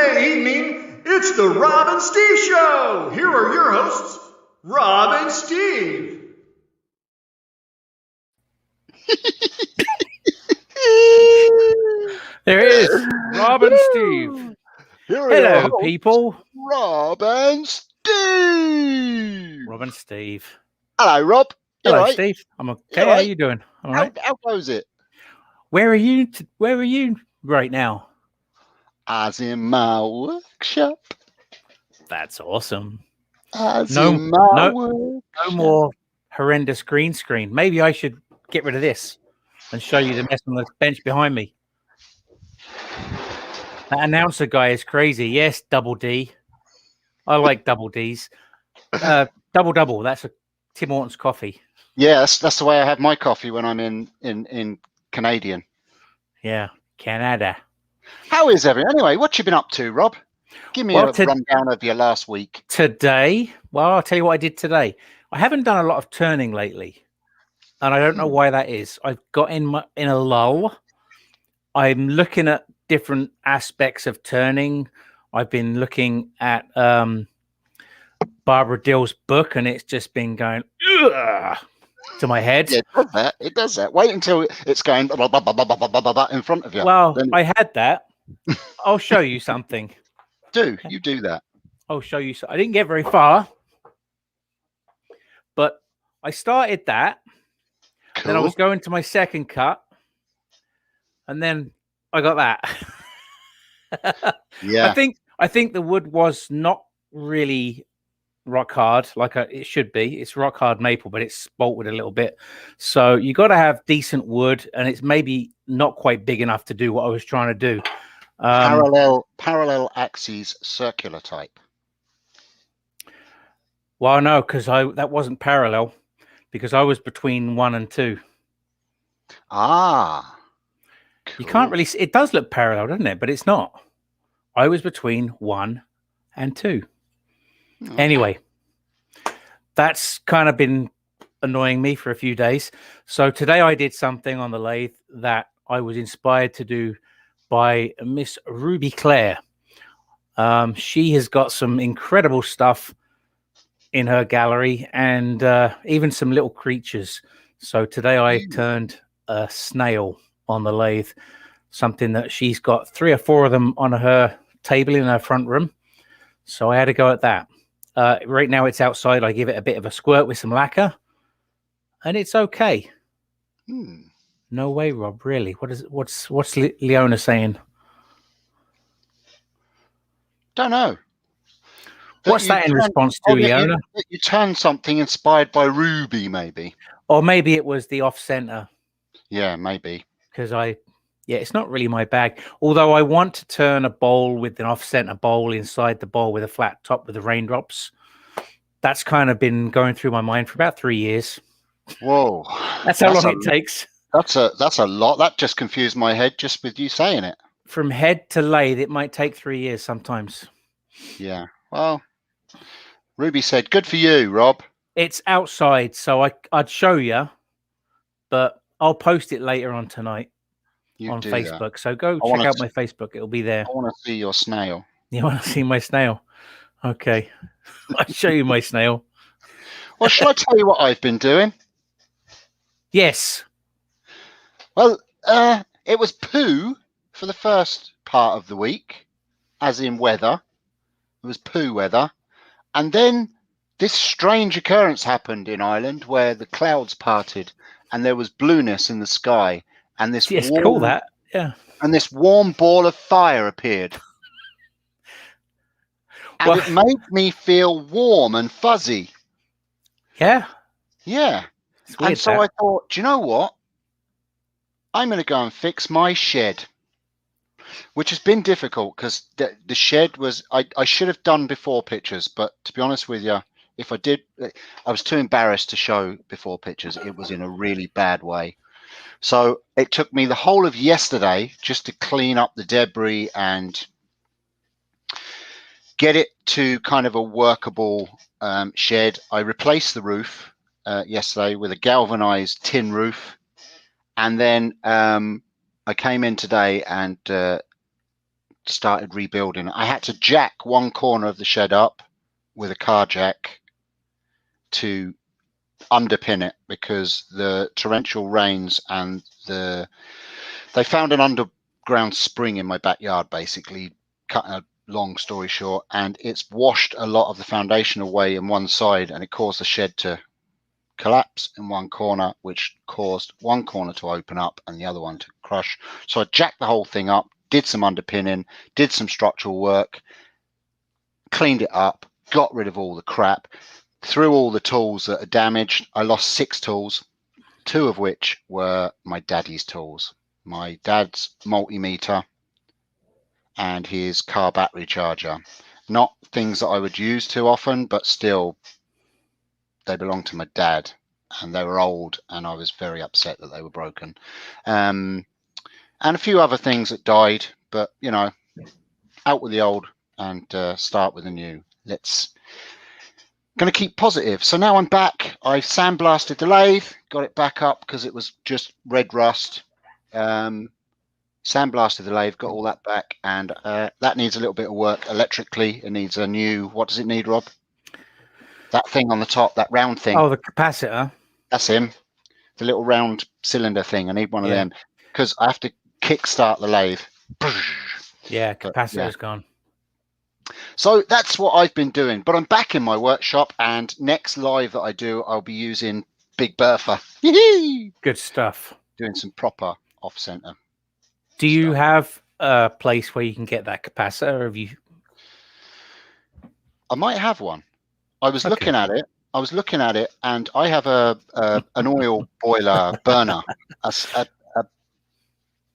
Tuesday evening, it's the Rob and Steve Show. Here are your hosts, Rob and Steve. There it is, Rob and Steve. Hello, people. Rob and Steve. Rob and Steve. Hello, Rob. Hello, right? Steve. I'm okay. How are you doing? All right. How goes it? Where are you? Where are you right now? As in my workshop. That's awesome. No more horrendous green screen. Maybe I should get rid of this and show you the mess on the bench behind me. That announcer guy is crazy. Yes, double D. I like double Ds. Double. That's a Tim Hortons coffee. Yes, that's the way I have my coffee when I'm in Canadian. Yeah, Canada. How is everyone? Anyway, what you been up to, Rob? Give me a rundown of your last week. Today, well, I'll tell you what I did today. I haven't done a lot of turning lately, and I don't know why that is. I've got in a lull. I'm looking at different aspects of turning. I've been looking at Barbara Dill's book, and it's just been going to my head. Yeah, it does that. Wait until it's going in front of you. Well, I had that. I'll show you something. You do that. I'll show you. I didn't get very far, but I started that. Cool. Then I was going to my second cut, and then I got that. Yeah. I think the wood was not really rock hard like it should be. It's rock hard maple, but it's bolted a little bit. So you got to have decent wood, and it's maybe not quite big enough to do what I was trying to do. Parallel axes, circular type. Well, no, because that wasn't parallel, because I was between 1 and 2. Ah, cool. You can't really see. It does look parallel, doesn't it? But it's not. I was between 1 and 2. Okay. Anyway, that's kind of been annoying me for a few days. So today I did something on the lathe that I was inspired to do by Miss Ruby Claire. She has got some incredible stuff in her gallery, and even some little creatures. So today I turned a snail on the lathe, something that she's got 3 or 4 of them on her table in her front room. So I had to go at that. Right now it's outside. I give it a bit of a squirt with some lacquer, and it's okay. No way, Rob. Really? What's Leona saying? Don't know. What's that in response to, Leona? You turned something inspired by Ruby, maybe. Or maybe it was the off-center. Yeah, maybe. Because it's not really my bag. Although I want to turn a bowl with an off-center bowl inside the bowl with a flat top with the raindrops. That's kind of been going through my mind for about 3 years. Whoa. That's how long it takes. That's a lot. That just confused my head just with you saying it. From head to lathe, it might take 3 years sometimes. Yeah. Well, Ruby said, good for you, Rob. It's outside, so I'd show you, but I'll post it later on tonight on Facebook. So go check out my Facebook. It'll be there. I want to see your snail. You want to see my snail? Okay. I'll show you my snail. Well, shall I tell you what I've been doing? Yes. Well, it was poo for the first part of the week, as in weather. It was poo weather. And then this strange occurrence happened in Ireland where the clouds parted and there was blueness in the sky. And this And this warm ball of fire appeared. And it made me feel warm and fuzzy. Yeah. Yeah. And so I thought, do you know what? I'm going to go and fix my shed, which has been difficult because the shed was, I should have done before pictures, but to be honest with you, if I did, I was too embarrassed to show before pictures. It was in a really bad way. So it took me the whole of yesterday just to clean up the debris and get it to kind of a workable shed. I replaced the roof yesterday with a galvanized tin roof. And then I came in today and started rebuilding. I had to jack one corner of the shed up with a car jack to underpin it because the torrential rains and they found an underground spring in my backyard, basically, cutting a long story short, and it's washed a lot of the foundation away in one side, and it caused the shed to collapse in one corner, which caused one corner to open up and the other one to crush. So I jacked the whole thing up, did some underpinning, did some structural work, cleaned it up, got rid of all the crap, threw all the tools that are damaged. I lost 6 tools, 2 of which were my daddy's tools. My dad's multimeter and his car battery charger. Not things that I would use too often, but still, they belonged to my dad and they were old, and I was very upset that they were broken. And a few other things that died, but, you know, out with the old and start with the new. Going to keep positive. So now I'm back. I sandblasted the lathe, got it back up because it was just red rust. Sandblasted the lathe, got all that back, and that needs a little bit of work electrically. It needs a new, what does it need, Rob? That thing on the top, that round thing. Oh, the capacitor. That's him. The little round cylinder thing. I need one of them because I have to kickstart the lathe. Yeah, capacitor's gone. So that's what I've been doing. But I'm back in my workshop, and next live that I do, I'll be using Big Bertha. Good stuff. Doing some proper off-center. Do you have a place where you can get that capacitor? Or have you? I might have one. I was looking at it. And I have an oil boiler burner,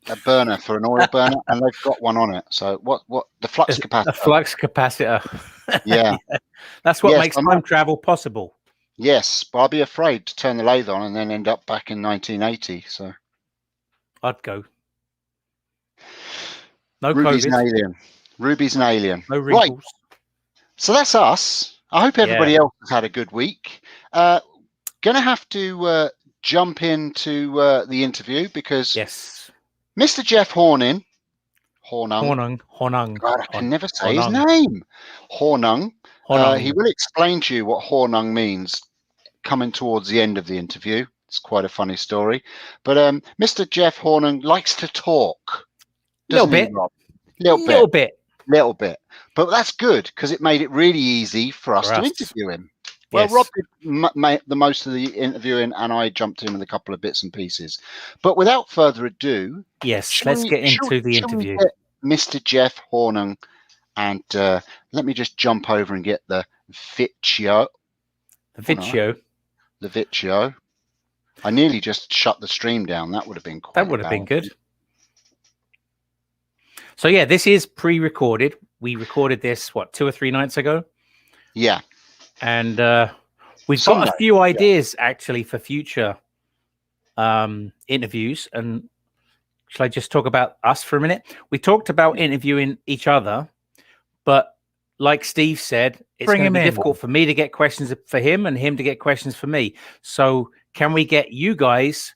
a burner for an oil burner, and they've got one on it. So what the flux capacitor? The flux capacitor. Yeah, that's what makes time travel possible. Yes, but I'll be afraid to turn the lathe on and then end up back in 1980. So I'd go. No Ruby's COVID. an alien. Ruby's an alien. No wrinkles. Right. So that's us. I hope everybody else has had a good week. Gonna have to jump into the interview because Mr. Jeff Hornung. God, I can never say his name. Hornung. He will explain to you what Hornung means coming towards the end of the interview. It's quite a funny story. But Mr. Jeff Hornung likes to talk. Little bit. But that's good because it made it really easy for us to interview him. Well, Rob did the most of the interviewing, and I jumped in with a couple of bits and pieces. But without further ado, let's get into the interview. Mr. Jeff Hornung, and let me just jump over and get the video. The video. I nearly just shut the stream down. That would have been been good. So yeah, this is pre-recorded. We recorded this 2 or 3 nights ago. Yeah. And we've got a few ideas actually for future interviews. And shall I just talk about us for a minute? We talked about interviewing each other, but like Steve said, it's going to be difficult for me to get questions for him and him to get questions for me. So can we get you guys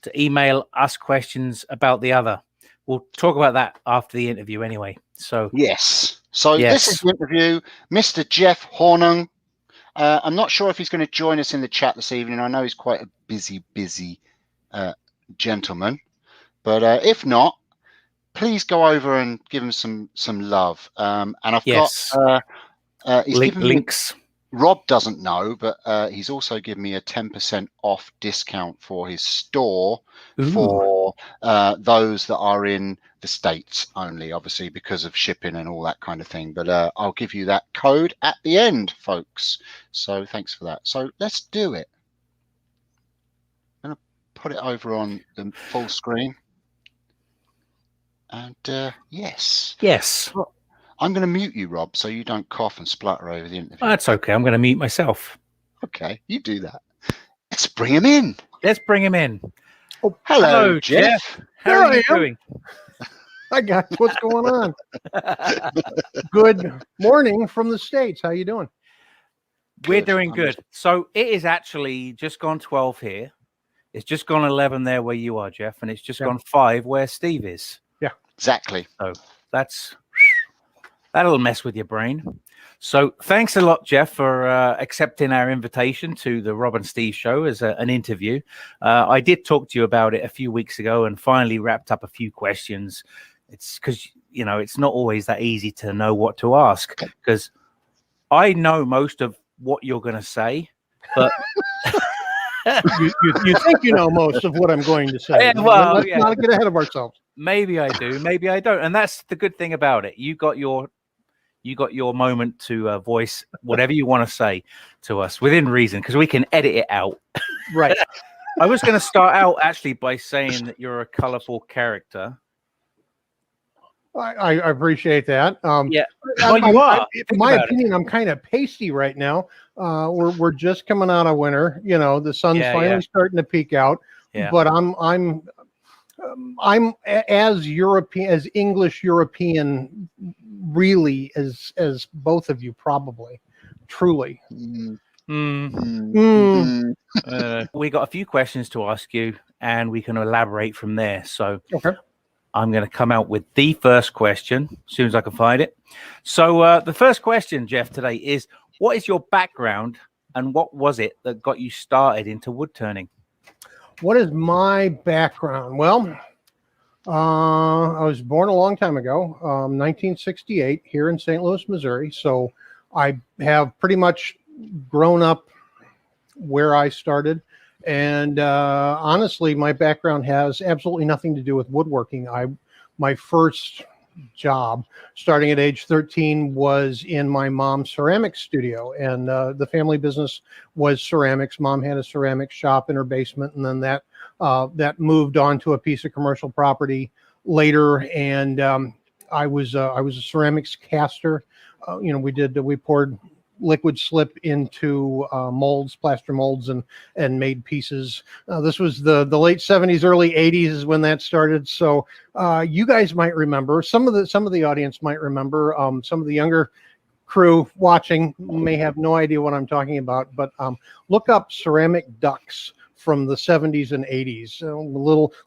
to email us questions about the other? We'll talk about that after the interview anyway. So this is the interview, Mr. Jeff Hornung. I'm not sure if he's going to join us in the chat this evening. I know he's quite a busy gentleman, but if not, please go over and give him some love. And I've got he's given links. Rob doesn't know, but he's also given me a 10% off discount for his store for those that are in the States only, obviously because of shipping and all that kind of thing. But I'll give you that code at the end, folks. So thanks for that. So let's do it. I'm going to put it over on the full screen. And yes. Well, I'm going to mute you, Rob, so you don't cough and splutter over the interview. Oh, that's okay. I'm going to mute myself. Okay, you do that. Let's bring him in. Oh, hello, Jeff. How are you doing? Hi, guys. What's going on? Good morning from the States. How you doing? We're doing good. So it is actually just gone 12 here. It's just gone 11 there where you are, Jeff, and it's just gone 5 where Steve is. Yeah, exactly. So that'll mess with your brain. So thanks a lot, Jeff, for accepting our invitation to the Rob and Steve show as an interview. I did talk to you about it a few weeks ago and finally wrapped up a few questions. It's because, it's not always that easy to know what to ask, because I know most of what you're going to say, but you think you know most of what I'm going to say. Yeah, well, let's not get ahead of ourselves. Maybe I do, maybe I don't, and that's the good thing about it. You got your moment to voice whatever you want to say to us within reason, because we can edit it out. Right. I was going to start out actually by saying that you're a colorful character. I appreciate that. Yeah, well, you are. In my opinion, I'm kind of pasty right now. We're just coming out of winter. The sun's finally starting to peek out. Yeah. But I'm as European, as English European, really as both of you probably, truly. We got a few questions to ask you, and we can elaborate from there. So, okay. I'm going to come out with the first question as soon as I can find it. So the first question, Jeff, today is, what is your background and what was it that got you started into wood turning? What is my background? Well, I was born a long time ago, 1968, here in St. Louis, Missouri. So I have pretty much grown up where I started. And honestly, my background has absolutely nothing to do with woodworking. My first job, starting at age 13, was in my mom's ceramics studio, and the family business was ceramics. Mom had a ceramics shop in her basement, and then that moved on to a piece of commercial property later. And I was a ceramics caster. We poured liquid slip into molds, plaster molds, and made pieces. This was the late 70s, early 80s is when that started. So you guys might remember, some of the audience might remember, some of the younger crew watching may have no idea what I'm talking about, but look up ceramic ducks from the 70s and 80s.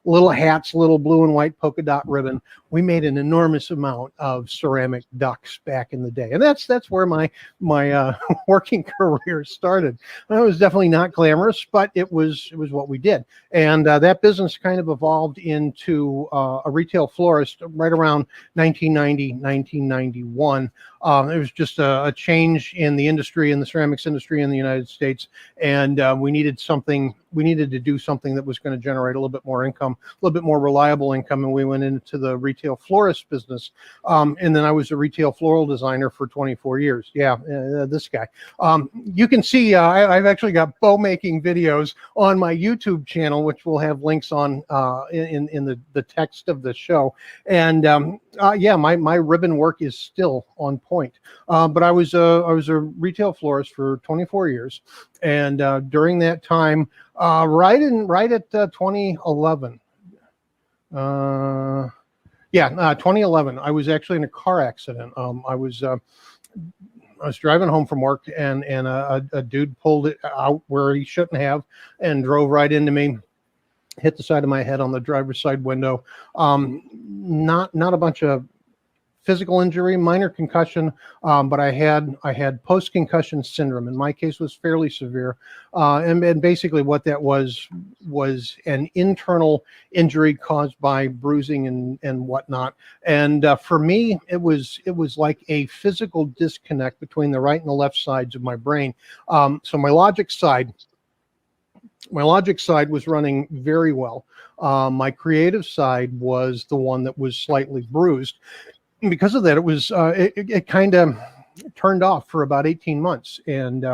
Little hats, little blue and white polka dot ribbon. We made an enormous amount of ceramic ducks back in the day, and that's where my working career started. It was definitely not glamorous, but it was what we did, and that business kind of evolved into a retail florist right around 1990, 1991. It was just a change in the industry, in the ceramics industry in the United States, and we needed to do something that was going to generate a little bit more income, a little bit more reliable income, and we went into the retail florist business. And then I was a retail floral designer for 24 years. Yeah, this guy. You can see I've actually got bow making videos on my YouTube channel, which will have links on in the text of the show. And my ribbon work is still on point. But I was a retail florist for 24 years, and during that time, right at 2011. 2011. I was actually in a car accident. I was driving home from work, and a dude pulled it out where he shouldn't have, and drove right into me. Hit the side of my head on the driver's side window. Not a bunch of physical injury, minor concussion, but I had post-concussion syndrome. In my case, was fairly severe, and basically what that was an internal injury caused by bruising and whatnot. And for me, it was like a physical disconnect between the right and the left sides of my brain. So my logic side was running very well. My creative side was the one that was slightly bruised. Because of that, it was it kind of turned off for about 18 months, and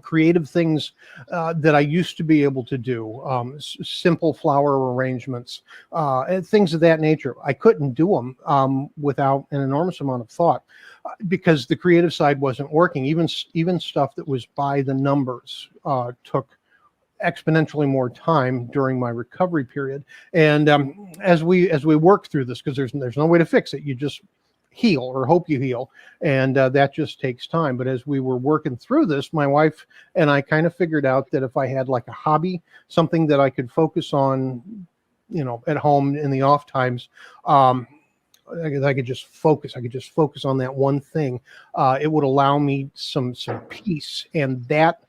creative things that I used to be able to do, simple flower arrangements, and things of that nature, I couldn't do them without an enormous amount of thought, because the creative side wasn't working. Even stuff that was by the numbers took exponentially more time during my recovery period. And as we work through this, because there's no way to fix it, you just heal or hope you heal, and that just takes time. But as we were working through this, my wife and I kind of figured out that if I had like a hobby, something that I could focus on, at home in the off times, I could just focus. I could just focus on that one thing. It would allow me some peace, and that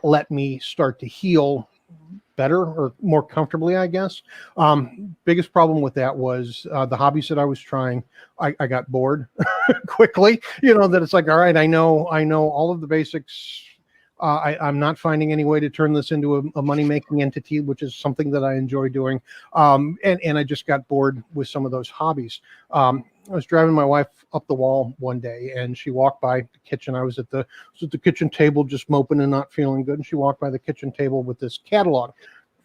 let me start to heal better or more comfortably, I guess. Biggest problem with that was the hobbies that I was trying. I got bored quickly. That it's like, all right, I know all of the basics. I'm not finding any way to turn this into a money-making entity, which is something that I enjoy doing. And I just got bored with some of those hobbies. I was driving my wife up the wall one day, and she walked by the kitchen. I was at the kitchen table just moping and not feeling good. And she walked by the kitchen table with this catalog,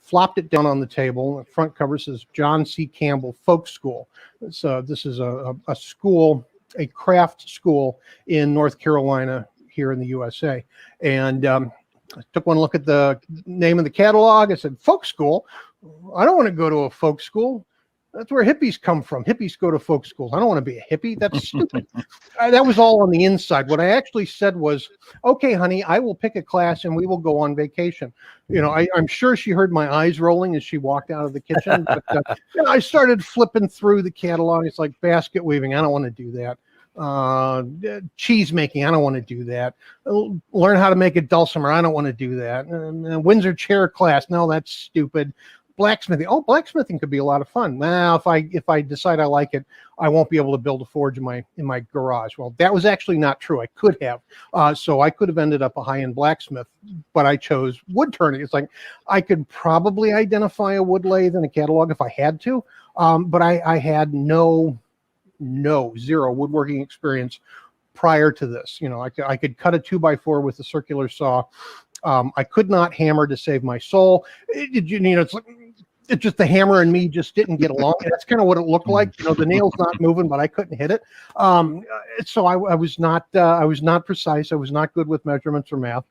flopped it down on the table. The front cover says John C. Campbell Folk School. So this is a school, a craft school in North Carolina, here in the USA. And I took one look at the name of the catalog. I said, folk school? I don't want to go to a folk school. That's where hippies come from. Hippies go to folk schools. I don't want to be a hippie. That's stupid. That was all on the inside. What I actually said was, okay, honey, I will pick a class and we will go on vacation. I'm sure she heard my eyes rolling as she walked out of the kitchen. But I started flipping through the catalog. It's like basket weaving. I don't want to do that. Cheese making, I don't want to do that. Learn how to make a dulcimer, I don't want to do that. Windsor chair class, no, that's stupid. Blacksmithing, blacksmithing could be a lot of fun. Now, if I decide I like it, I won't be able to build a forge in my garage. Well, that was actually not true. I could have, so I could have ended up a high-end blacksmith, but I chose wood turning. It's like I could probably identify a wood lathe in a catalog if I had to, but I had zero woodworking experience prior to this. I could cut a 2x4 with a circular saw. I could not hammer to save my soul. It's just the hammer and me just didn't get along. And that's kind of what it looked like. The nail's not moving, but I couldn't hit it. So I was not precise. I was not good with measurements or math.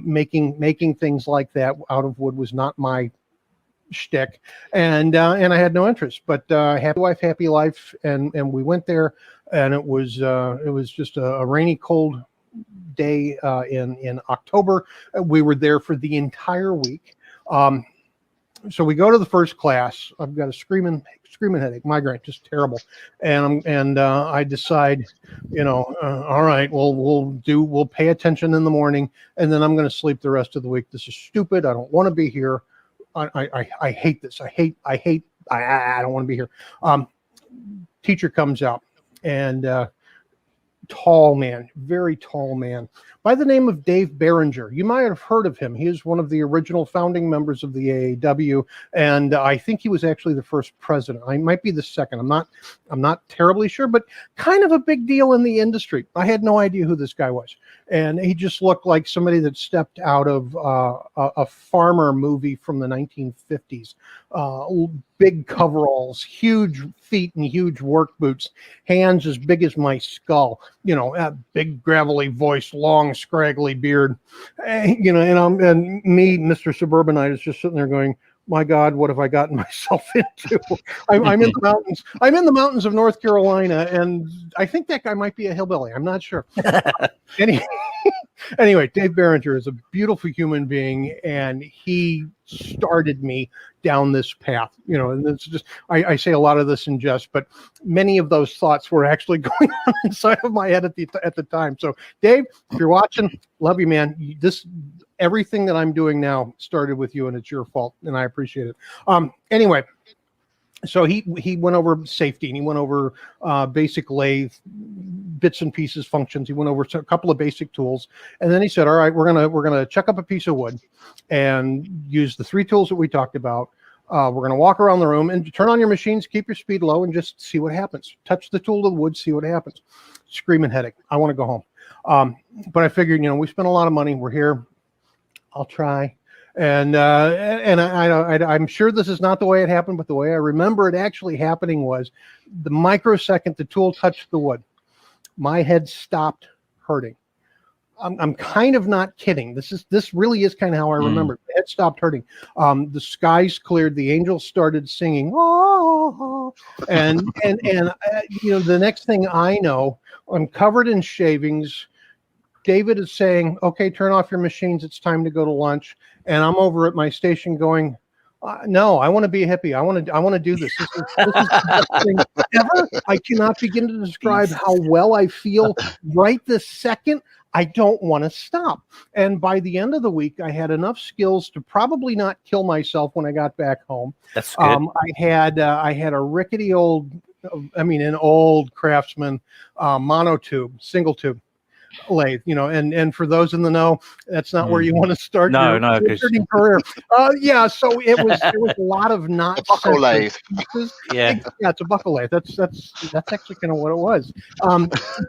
Making things like that out of wood was not my shtick, and I had no interest. But happy wife, happy life, and we went there, and it was just a rainy, cold day in October. We were there for the entire week. So we go to the first class. I've got a screaming headache, migraine, just terrible, and I decide, all right, we'll pay attention in the morning, and then I'm going to sleep the rest of the week. This is stupid. I don't want to be here. I hate this. I don't want to be here. Teacher comes out, and tall man, very tall man, by the name of Dave Barringer. You might have heard of him. He is one of the original founding members of the AAW, and I think he was actually the first president. I might be the second. I'm not terribly sure, but kind of a big deal in the industry. I had no idea who this guy was, and he just looked like somebody that stepped out of a farmer movie from the 1950s. Big coveralls, huge feet and huge work boots, hands as big as my skull, big gravelly voice, long scraggly beard, and me, Mr. Suburbanite, is just sitting there going, my God, what have I gotten myself into? I'm in the mountains. I'm in the mountains of North Carolina, and I think that guy might be a hillbilly. I'm not sure. Anyway, Dave Barringer is a beautiful human being, and he started me down this path. And it's just, I say a lot of this in jest, but many of those thoughts were actually going on inside of my head at the time. So, Dave, if you're watching, love you, man. Everything that I'm doing now started with you, and it's your fault, and I appreciate it. Anyway, so he went over safety, and he went over basic lathe bits and pieces, functions. He went over a couple of basic tools, and then he said, all right, we're gonna check up a piece of wood and use the 3 tools that we talked about. We're going to walk around the room and turn on your machines, keep your speed low, and just see what happens. Touch the tool to the wood, see what happens. Screaming headache. I want to go home. But I figured, we spent a lot of money. We're here. I'll try. And I'm sure this is not the way it happened, but the way I remember it actually happening was the microsecond the tool touched the wood, my head stopped hurting. I'm kind of not kidding. This really is kind of how I remember it. The head stopped hurting. The skies cleared. The angels started singing. Oh, and the next thing I know, I'm covered in shavings. David is saying, okay, turn off your machines. It's time to go to lunch. And I'm over at my station going, No, I want to be a hippie. I want to do this. This is the best thing ever. I cannot begin to describe how well I feel right this second. I don't want to stop. And by the end of the week, I had enough skills to probably not kill myself when I got back home. That's good. I had a rickety an old Craftsman monotube, single tube lathe, and for those in the know, that's not where you want to start your learning career. So it was a lot of not buckle lathe. Pieces. Yeah, it's a buckle lathe. That's actually kind of what it was.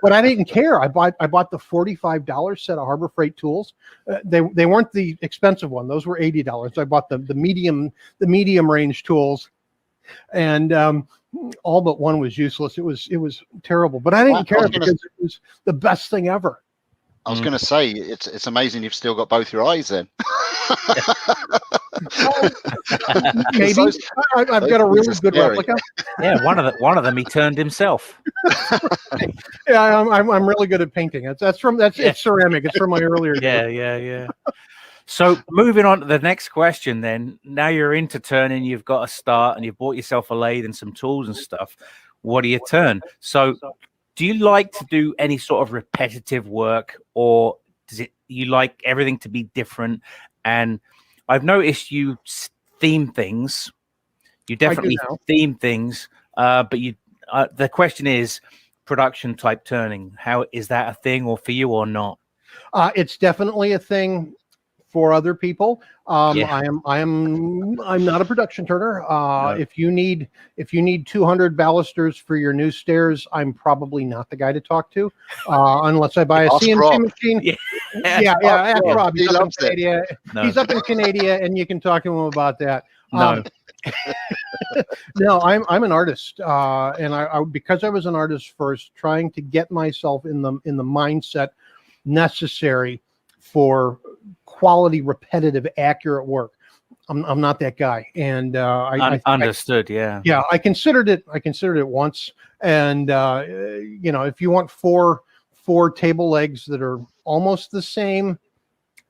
But I didn't care. I bought the $45 set of Harbor Freight tools. They weren't the expensive one. Those were $80. I bought the medium range tools, and all but one was useless. It was terrible, but I didn't care because it was the best thing ever. I was going to say it's amazing you've still got both your eyes then. Maybe I've got a really good replica. Yeah, one of them he turned himself. Yeah, I'm really good at painting. It's ceramic. It's from my earlier days. Yeah. So moving on to the next question then. Now you're into turning, you've got a start and you've bought yourself a lathe and some tools and stuff. What do you turn? So do you like to do any sort of repetitive work, or you like everything to be different? And I've noticed you theme things. You definitely theme things, but the question is production type turning. How is that a thing or for you or not? It's definitely a thing for other people. I'm not a production turner. No. If you need 200 balusters for your new stairs, I'm probably not the guy to talk to, unless I buy a CNC machine. Ask Rob. He loves it. He's up in Canada, and you can talk to him about that. No. No, I'm an artist, and I because I was an artist first, trying to get myself in the mindset necessary for quality, repetitive, accurate work. I'm not that guy, and I understood. I considered it once, and if you want four table legs that are almost the same,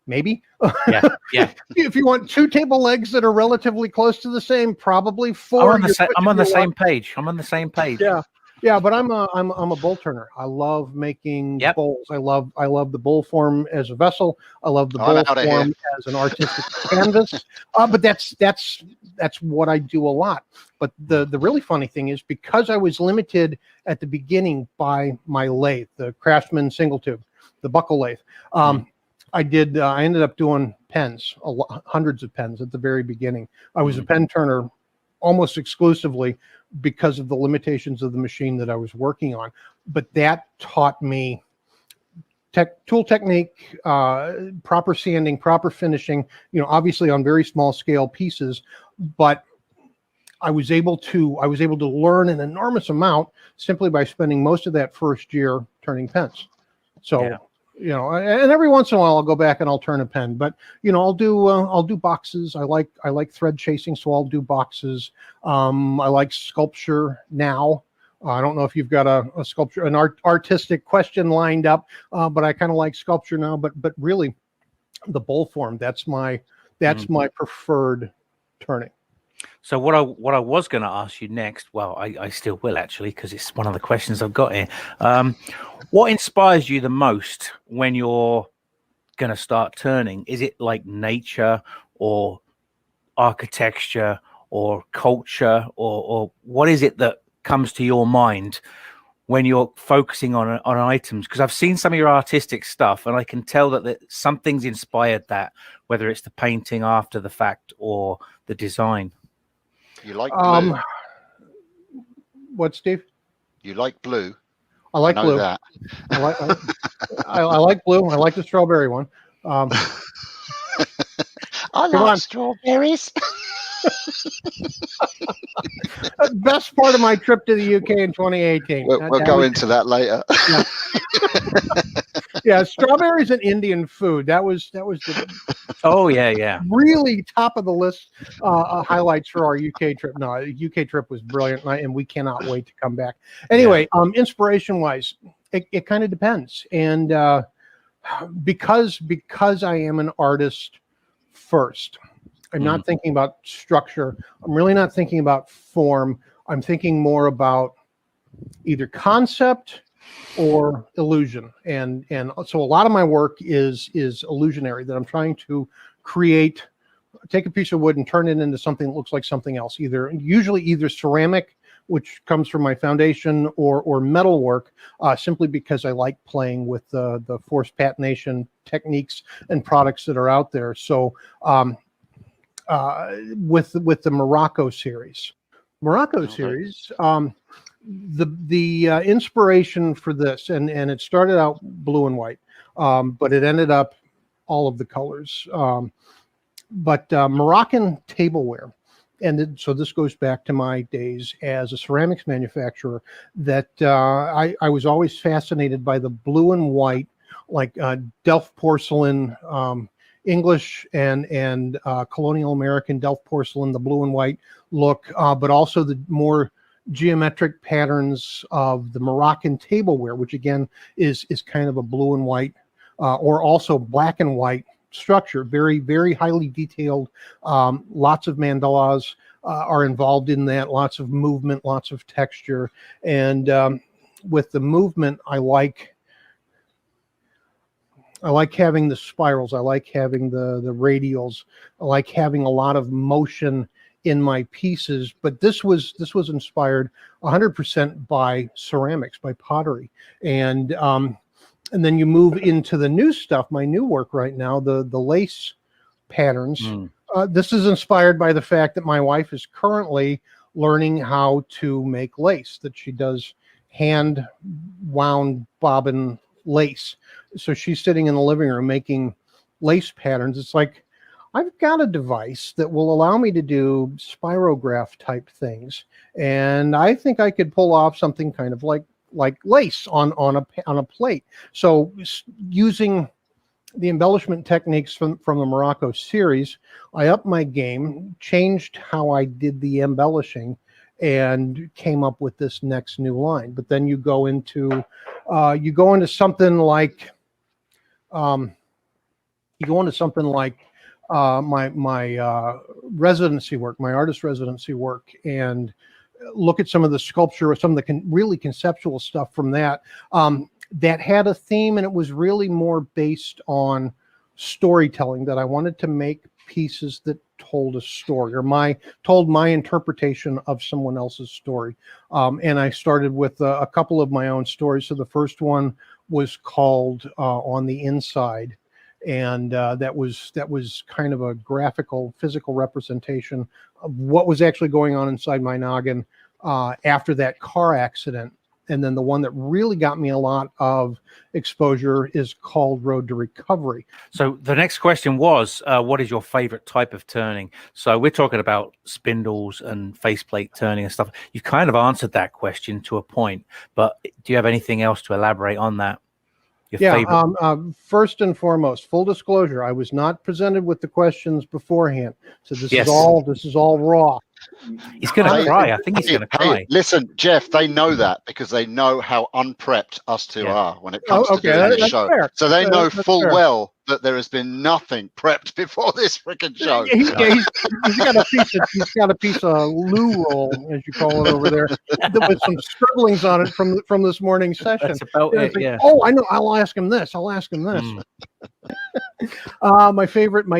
maybe. Yeah. If you want two table legs that are relatively close to the same, probably four. I'm on the same page. Yeah, but I'm a bowl turner. I love making bowls. I love the bowl form as a vessel. I love the bowl form as an artistic canvas. But that's what I do a lot. But the really funny thing is, because I was limited at the beginning by my lathe, the Craftsman single tube, the buckle lathe. I ended up doing pens, hundreds of pens at the very beginning. I was a pen turner almost exclusively because of the limitations of the machine that I was working on. But that taught me tool technique, proper sanding, proper finishing, obviously on very small scale pieces, but I was able to learn an enormous amount simply by spending most of that first year turning pens. So, and every once in a while I'll go back and I'll turn a pen, but I'll do boxes. I like thread chasing, so I'll do boxes. I like sculpture now. I don't know if you've got a sculpture, an artistic question lined up, but I kind of like sculpture now. But really, the bowl form, that's my preferred turning. So what I was going to ask you next, well, I still will actually, because it's one of the questions I've got here. What inspires you the most when you're going to start turning? Is it like nature or architecture or culture, or what is it that comes to your mind when you're focusing on items? Because I've seen some of your artistic stuff, and I can tell that something's inspired that, whether it's the painting after the fact or the design. You like blue? What, Steve? You like blue? I like blue. That. I like blue. I like the strawberry one. I like strawberries. Best part of my trip to the UK in 2018. We'll go into that later. Yeah, strawberries and Indian food. That was the really top of the list highlights for our UK trip. No, UK trip was brilliant, and we cannot wait to come back. Anyway, inspiration wise, it kind of depends, and because I am an artist first, I'm not thinking about structure. I'm really not thinking about form. I'm thinking more about either concept or illusion. And so a lot of my work is illusionary, that I'm trying to create, take a piece of wood and turn it into something that looks like something else, usually either ceramic, which comes from my foundation, or metal work, simply because I like playing with the forced patination techniques and products that are out there. So with the Morocco series, the inspiration for this, and it started out blue and white, but it ended up all of the colors. But Moroccan tableware. And so this goes back to my days as a ceramics manufacturer, that I was always fascinated by the blue and white, like Delft porcelain, English and colonial American Delft porcelain, the blue and white look, but also the more geometric patterns of the Moroccan tableware, which again is kind of a blue and white, or also black and white structure, very, very highly detailed. Lots of mandalas are involved in that, lots of movement, lots of texture. And with the movement, I like having the spirals. I like having the radials. I like having a lot of motion in my pieces. But this was inspired 100% by ceramics, by pottery. And then you move into the new stuff, my new work right now, the lace patterns. This is inspired by the fact that my wife is currently learning how to make lace, that she does hand wound bobbin lace. So she's sitting in the living room making lace patterns. It's like, I've got a device that will allow me to do spirograph type things. And I think I could pull off something kind of like lace on a plate. So using the embellishment techniques from the Morocco series, I upped my game, changed how I did the embellishing, and came up with this next new line. But then you go into something like my residency work, my artist residency work, and look at some of the sculpture, some of the really conceptual stuff from that, that had a theme, and it was really more based on storytelling, that I wanted to make pieces that told a story, or told my interpretation of someone else's story. And I started with a couple of my own stories. So the first one was called On the Inside. And that was kind of a graphical, physical representation of what was actually going on inside my noggin after that car accident. And then the one that really got me a lot of exposure is called Road to Recovery. So the next question was, what is your favorite type of turning? So we're talking about spindles and faceplate turning and stuff. You kind of answered that question to a point, but do you have anything else to elaborate on that? First and foremost, full disclosure, I was not presented with the questions beforehand. So this is all raw. He's going to cry. I think he's going to cry. Listen, Jeff, they know that because they know how unprepped us two are when it comes to doing this show. Fair. So they know full well that there has been nothing prepped before this freaking show. He's got a piece of loo roll, as you call it over there, with some scribblings on it from this morning's session. That's about it. Like, yeah. Oh, I know. I'll ask him this. My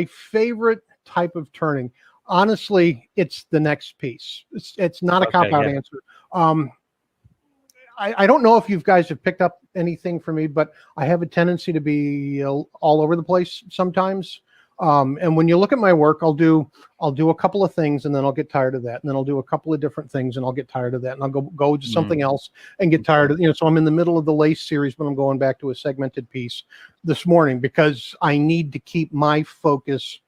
favorite type of turning. Honestly, it's the next piece. It's not a cop-out answer. I don't know if you guys have picked up anything from me, but I have a tendency to be all over the place sometimes. And when you look at my work, I'll do a couple of things, and then I'll get tired of that, and then I'll do a couple of different things, and I'll get tired of that, and I'll go to something else and get tired of. So I'm in the middle of the lace series, but I'm going back to a segmented piece this morning because I need to keep my focus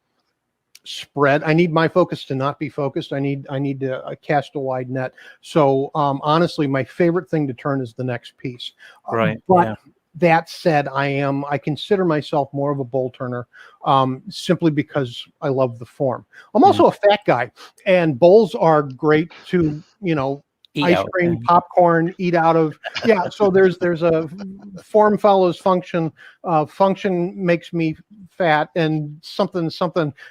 spread. I need my focus to not be focused. I need to cast a wide net. So honestly, my favorite thing to turn is the next piece. Right. But that said, I consider myself more of a bowl turner, simply because I love the form. I'm also a fat guy, and bowls are great to, ice cream, popcorn, eat out of. So there's a form follows function. Function makes me fat and something,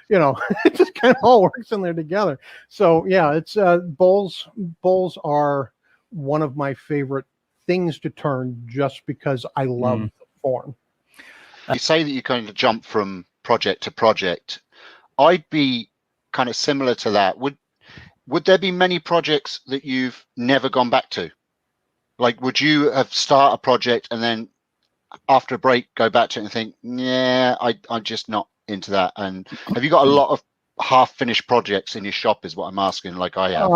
it just kind of all works in there together. So yeah, it's bowls are one of my favorite things to turn just because I love the form. You say that you kind of jump from project to project. I'd be kind of similar to that. Would there be many projects that you've never gone back to? Like, would you have start a project and then after a break go back to it and think, yeah, I'm just not into that? And have you got a lot of half-finished projects in your shop is what I'm asking, like I have?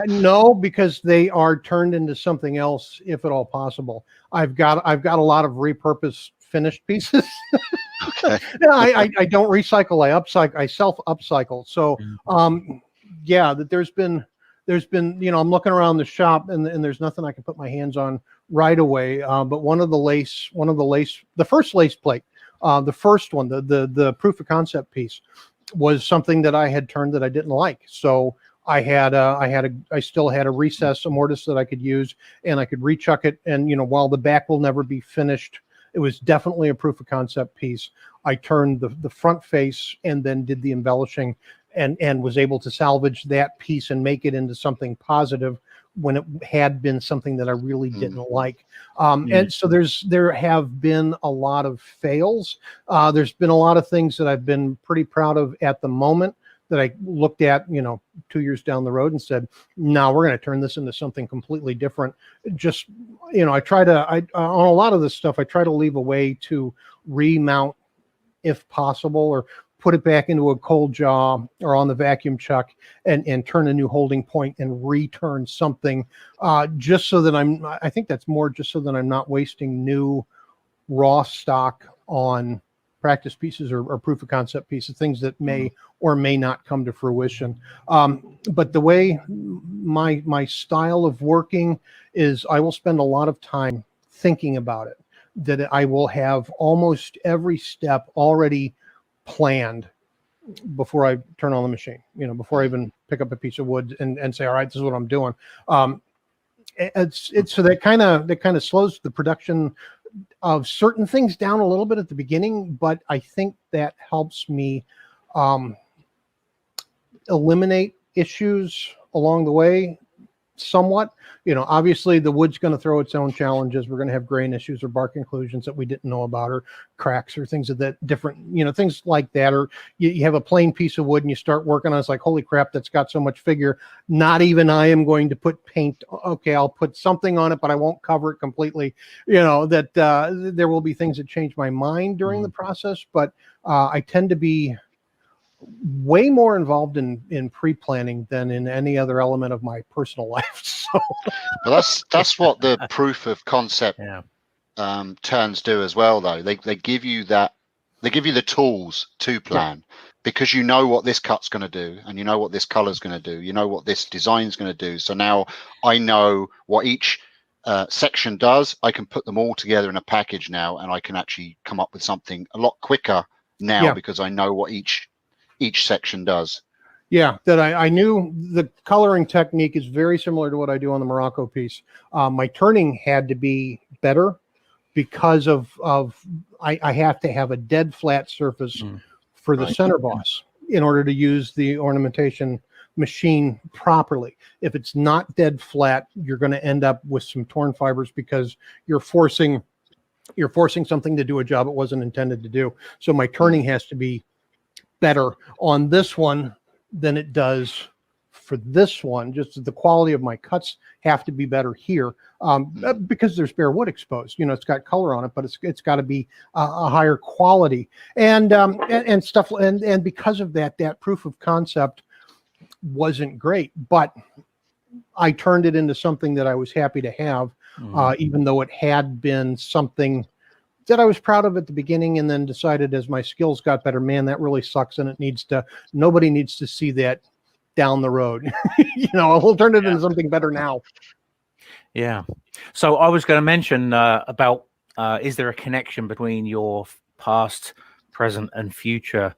No, because they are turned into something else, if at all possible. I've got a lot of repurposed finished pieces. Okay. I don't recycle. I self-upcycle. So, yeah, that there's been, I'm looking around the shop and there's nothing I can put my hands on right away. But the first lace plate, the first one, the proof of concept piece, was something that I had turned that I didn't like. So I still had a recess, a mortise that I could use, and I could rechuck it. And while the back will never be finished, it was definitely a proof of concept piece. I turned the front face and then did the embellishing and was able to salvage that piece and make it into something positive when it had been something that I really didn't like. And so there have been a lot of fails. There's been a lot of things that I've been pretty proud of at the moment that I looked at, 2 years down the road and said, no, we're going to turn this into something completely different. Just, on a lot of this stuff, I try to leave a way to remount if possible, or put it back into a cold jaw or on the vacuum chuck and turn a new holding point and return something, just so that I think that's more just so that I'm not wasting new raw stock on practice pieces or proof of concept pieces, things that may or may not come to fruition. But the way my style of working is, I will spend a lot of time thinking about it, that I will have almost every step already planned before I turn on the machine, before I even pick up a piece of wood and say, all right, this is what I'm doing. It's so that kind of slows the production of certain things down a little bit at the beginning, but I think that helps me eliminate issues along the way somewhat. Obviously the wood's going to throw its own challenges. We're going to have grain issues or bark inclusions that we didn't know about, or cracks or things of that different, things like that. Or you have a plain piece of wood and you start working on it, it's like, holy crap, that's got so much figure. Not even I am going to put paint. Okay, I'll put something on it, but I won't cover it completely. That there will be things that change my mind during the process, but I tend to be way more involved in pre-planning than in any other element of my personal life. So well, that's what the proof of concept turns do as well, though. They give you the tools to plan, because you know what this cut's going to do, and you know what this color's going to do, you know what this design's going to do. So now I know what each section does. I can put them all together in a package now, and I can actually come up with something a lot quicker now because I know what each section does. Yeah, that I knew the coloring technique is very similar to what I do on the Morocco piece. My turning had to be better because of I have to have a dead flat surface for the center boss in order to use the ornamentation machine properly. If it's not dead flat, you're going to end up with some torn fibers because you're forcing something to do a job it wasn't intended to do. So my turning has to be better on this one than it does for this one. Just the quality of my cuts have to be better here, because there's bare wood exposed. It's got color on it, but it's got to be a higher quality and stuff. And because of that proof of concept wasn't great, but I turned it into something that I was happy to have, even though it had been something that I was proud of at the beginning, and then decided as my skills got better, man, that really sucks, and nobody needs to see that down the road. We'll turn it into something better now. Yeah. So I was going to mention about is there a connection between your past, present, and future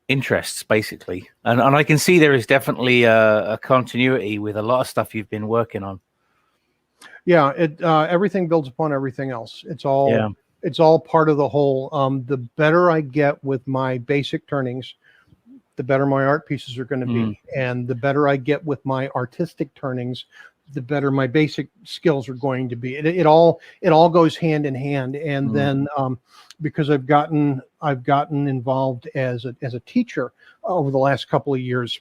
interests, basically? And I can see there is definitely a continuity with a lot of stuff you've been working on. Yeah, everything builds upon everything else. It's all It's all part of the whole. The better I get with my basic turnings, the better my art pieces are going to be. And the better I get with my artistic turnings, the better my basic skills are going to be. It all goes hand in hand. And then because I've gotten involved as a teacher over the last couple of years,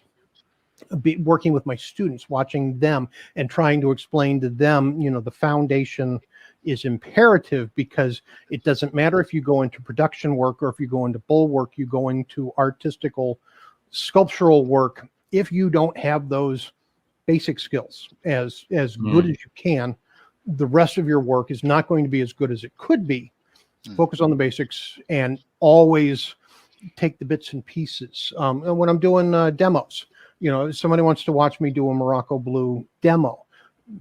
working with my students, watching them and trying to explain to them, the foundation is imperative, because it doesn't matter if you go into production work or if you go into bull work, you go into artistical sculptural work. If you don't have those basic skills as good as you can, the rest of your work is not going to be as good as it could be. Focus on the basics and always take the bits and pieces. And when I'm doing demos, if somebody wants to watch me do a Morocco blue demo,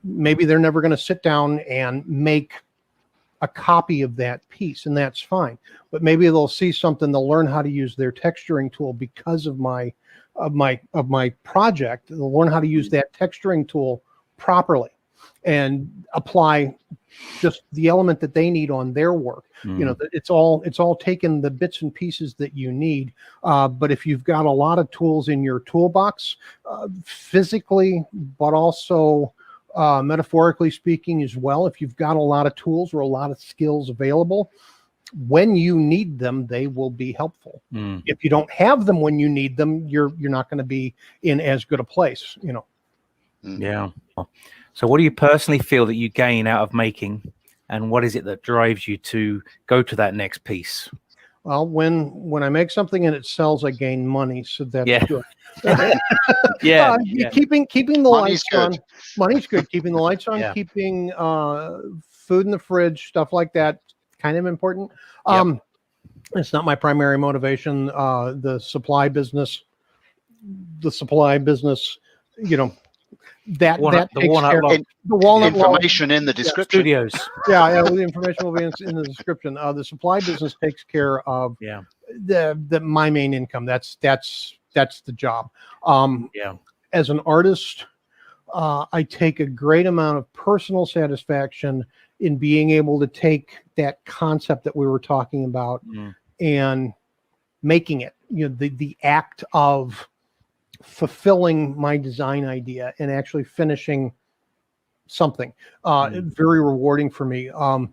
maybe they're never going to sit down and make a copy of that piece, and that's fine. But maybe they'll see something, they'll learn how to use their texturing tool because of my project. They'll learn how to use that texturing tool properly and apply just the element that they need on their work. It's all taking the bits and pieces that you need. But if you've got a lot of tools in your toolbox, physically, but also metaphorically speaking as well, if you've got a lot of tools or a lot of skills available, when you need them, they will be helpful. If you don't have them when you need them, you're not going to be in as good a place, Yeah. So what do you personally feel that you gain out of making, and what is it that drives you to go to that next piece? Well, when I make something and it sells, I gain money, so that's good. Keeping the lights on. Money's good. Keeping the lights on, keeping food in the fridge, stuff like that, kind of important. It's not my primary motivation. The supply business, that takes care of the walnut information in the description. Studios. The information will be in the description. The supply business takes care of the my main income. That's the job. As an artist, I take a great amount of personal satisfaction in being able to take that concept that we were talking about and making it. The act of fulfilling my design idea and actually finishing something very rewarding for me. I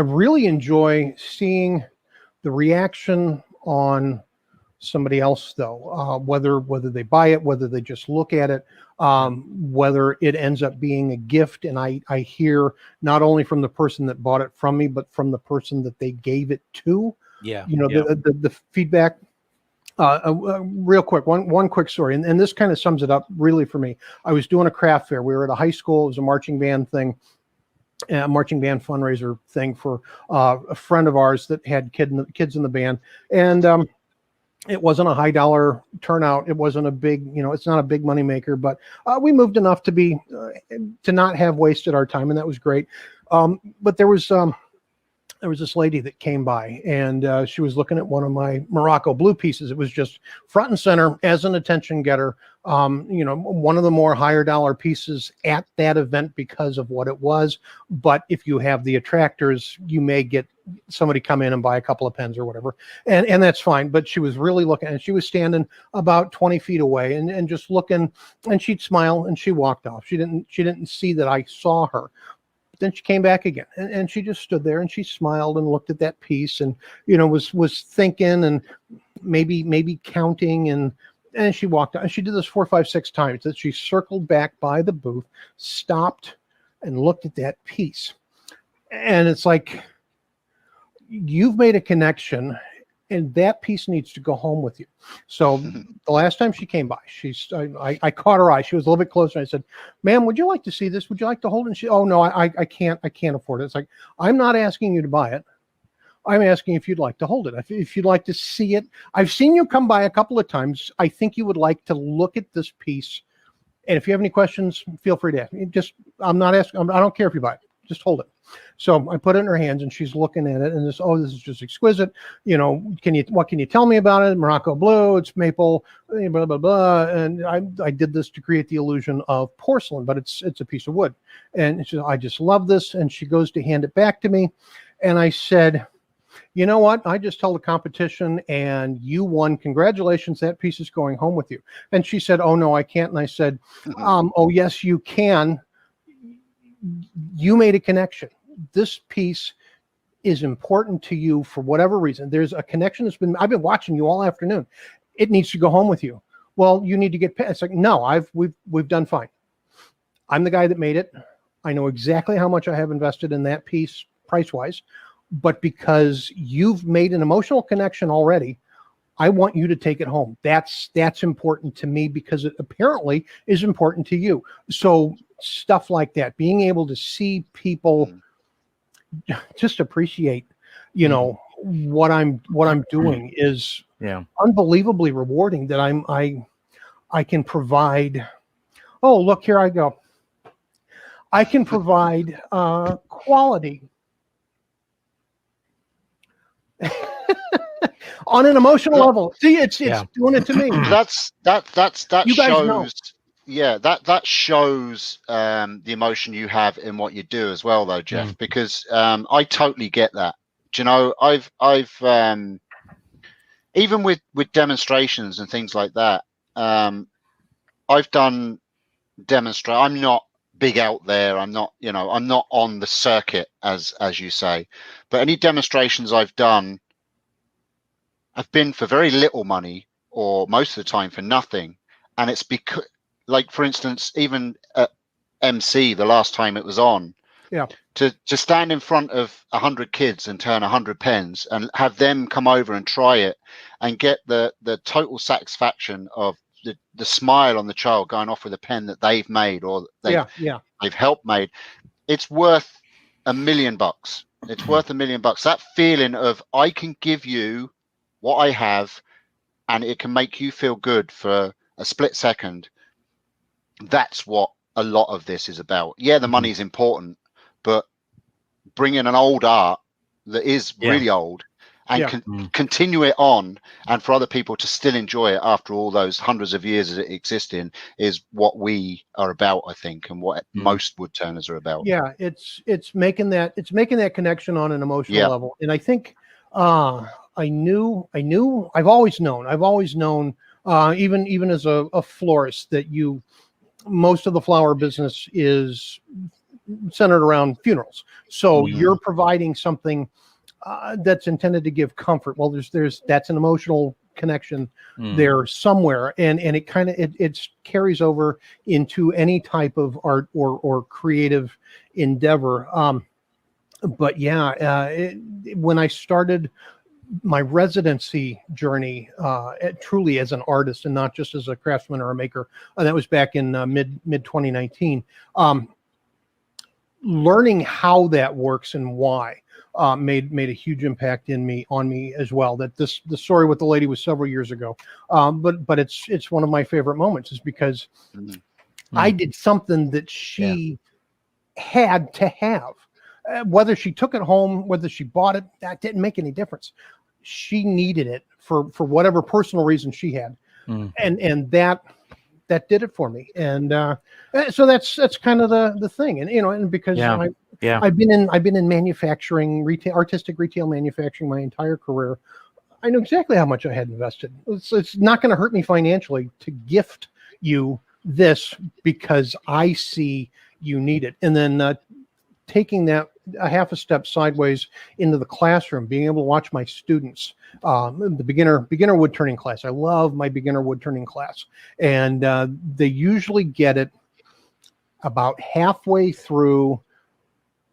really enjoy seeing the reaction on somebody else, though, whether they buy it, whether they just look at it, whether it ends up being a gift, and I hear not only from the person that bought it from me, but from the person that they gave it to. The feedback. Real quick, one quick story, and this kind of sums it up really for me. I was doing a craft fair. We were at a high school. It was a marching band thing, a marching band fundraiser thing for a friend of ours that had kids in the band, and it wasn't a high dollar turnout. It wasn't a big, it's not a big money maker, but we moved enough to not have wasted our time, and that was great. But there was this lady that came by, and she was looking at one of my Morocco blue pieces. It was just front and center as an attention getter. One of the more higher dollar pieces at that event because of what it was. But if you have the attractors, you may get somebody come in and buy a couple of pens or whatever. And that's fine. But she was really looking, and she was standing about 20 feet away and just looking, and she'd smile and she walked off. She didn't see that I saw her. Then she came back again, and she just stood there and she smiled and looked at that piece and, was thinking and maybe counting, and she walked out, and she did this 4, 5, 6 times. That she circled back by the booth, stopped and looked at that piece. And it's like, you've made a connection, and that piece needs to go home with you. So the last time she came by, I caught her eye. She was a little bit closer. I said, "Ma'am, would you like to see this? Would you like to hold it?" And she, "Oh no, I can't afford it." It's like, I'm not asking you to buy it. I'm asking if you'd like to hold it. If you'd like to see it. I've seen you come by a couple of times. I think you would like to look at this piece. And if you have any questions, feel free to ask. I'm not asking. I don't care if you buy it. Just hold it. So I put it in her hands, and she's looking at it, and this is just exquisite. What can you tell me about it? Morocco blue, it's maple, blah blah blah. And I did this to create the illusion of porcelain, but it's a piece of wood. And she said, "I just love this." And she goes to hand it back to me, And I said, you know what? I just held a competition and you won. Congratulations. That piece is going home with you. And she said, oh, no, I can't. And I said, oh, yes, you can. You made a connection. This piece is important to you for whatever reason. There's a connection I've been watching you all afternoon. It needs to go home with you. Well, you need to get paid. It's like, no, we've done fine. I'm the guy that made it. I know exactly how much I have invested in that piece price-wise, but because you've made an emotional connection already, I want you to take it home. That's important to me because it apparently is important to you. So stuff like that, being able to see people just appreciate, what I'm doing is unbelievably rewarding. That I can provide. Oh, look, here I go. I can provide quality on an emotional level. See, it's doing it to me. That you guys shows. Know. Yeah, that shows the emotion you have in what you do as well, though, Jeff. Because I totally get that. Do you know, I've even with demonstrations and things like that. I've done demonstrate. I'm not big out there. I'm not on the circuit as you say. But any demonstrations I've done have been for very little money, or most of the time for nothing. And it's because, like, for instance, even at MC, the last time it was on, to stand in front of 100 kids and turn 100 pens and have them come over and try it and get the total satisfaction of the smile on the child going off with a pen that they've made or they've helped made, it's worth $1 million. It's worth $1 million. That feeling of, I can give you what I have and it can make you feel good for a split second. That's what a lot of this is about. Yeah, the money is important, but bringing an old art that is really old and continue it on, and for other people to still enjoy it after all those hundreds of years that it existing, is what we are about, I think, and what most woodturners are about. Yeah, it's making that connection on an emotional level. And I think I've always known even as a florist, that most of the flower business is centered around funerals. So you're providing something that's intended to give comfort. Well, that's an emotional connection there somewhere, and it kind of it carries over into any type of art or creative endeavor. But when I started my residency journey, truly as an artist and not just as a craftsman or a maker, that was back in mid 2019. Learning how that works and why made a huge impact on me as well. That the story with the lady was several years ago, but it's one of my favorite moments, is because I did something that she had to have. Whether she took it home, whether she bought it, that didn't make any difference. She needed it for whatever personal reason she had, and that did it for me. And so that's kind of the thing. And and because I've been in manufacturing, artistic retail manufacturing my entire career, I know exactly how much I had invested. It's not going to hurt me financially to gift you this because I see you need it. And then taking that a half a step sideways into the classroom, being able to watch my students, the beginner wood turning class. I love my beginner wood turning class, and they usually get it about halfway through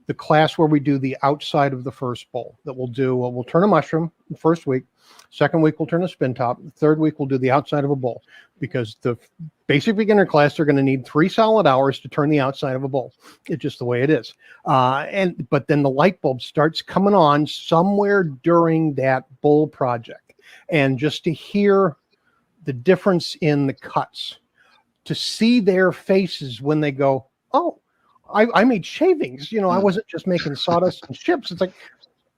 the class where we do the outside of the first bowl. That we'll turn a mushroom the first week. Second week we'll turn a spin top. The third week we'll do the outside of a bowl, because the basic beginner class, they're going to need 3 solid hours to turn the outside of a bowl. It's just the way it is. But then the light bulb starts coming on somewhere during that bowl project, and just to hear the difference in the cuts, to see their faces when they go, oh, I made shavings. I wasn't just making sawdust and chips. It's like,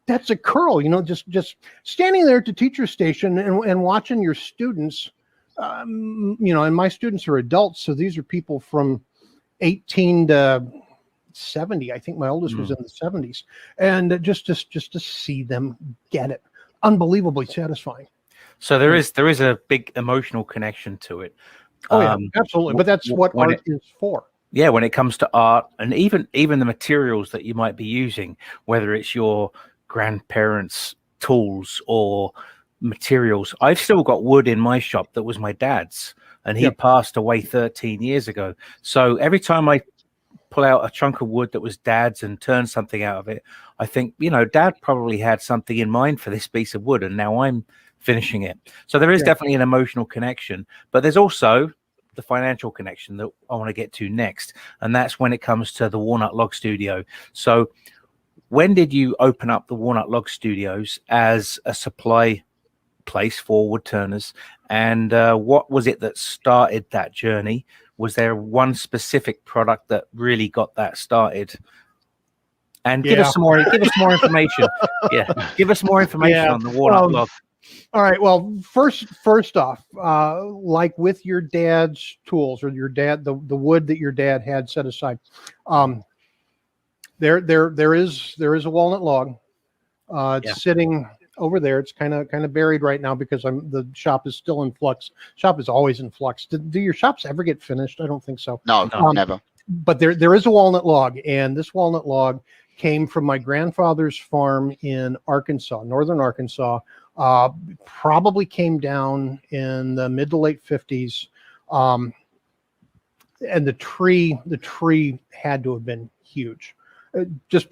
that's a curl. Just standing there at the teacher station and watching your students. And my students are adults, so these are people from 18 to 70. I think my oldest was in the 70s, and just to see them get it, unbelievably satisfying. So there is a big emotional connection to it. Oh yeah, absolutely. But that's what art is for. Yeah, when it comes to art, and even the materials that you might be using, whether it's your grandparents' tools or materials. I've still got wood in my shop that was my dad's, and he passed away 13 years ago. So every time I pull out a chunk of wood that was dad's and turn something out of it, I think, dad probably had something in mind for this piece of wood, and now I'm finishing it. So there is definitely an emotional connection, but there's also the financial connection that I want to get to next, and that's when it comes to the Walnut Log Studio. So when did you open up the Walnut Log Studios as a supply place for woodturners, and what was it that started that journey? Was there one specific product that really got that started? And give us more information. Give us more information on the Walnut Log. All right. Well, first off, like with your dad's tools or your dad, the wood that your dad had set aside, there is a walnut log. It's sitting over there. It's kind of buried right now because the shop is still in flux. Shop is always in flux. Do your shops ever get finished? I don't think so. No, never. But there is a walnut log, and this walnut log came from my grandfather's farm in Arkansas, northern Arkansas. Probably came down in the mid to late 50s. And the tree had to have been huge. Just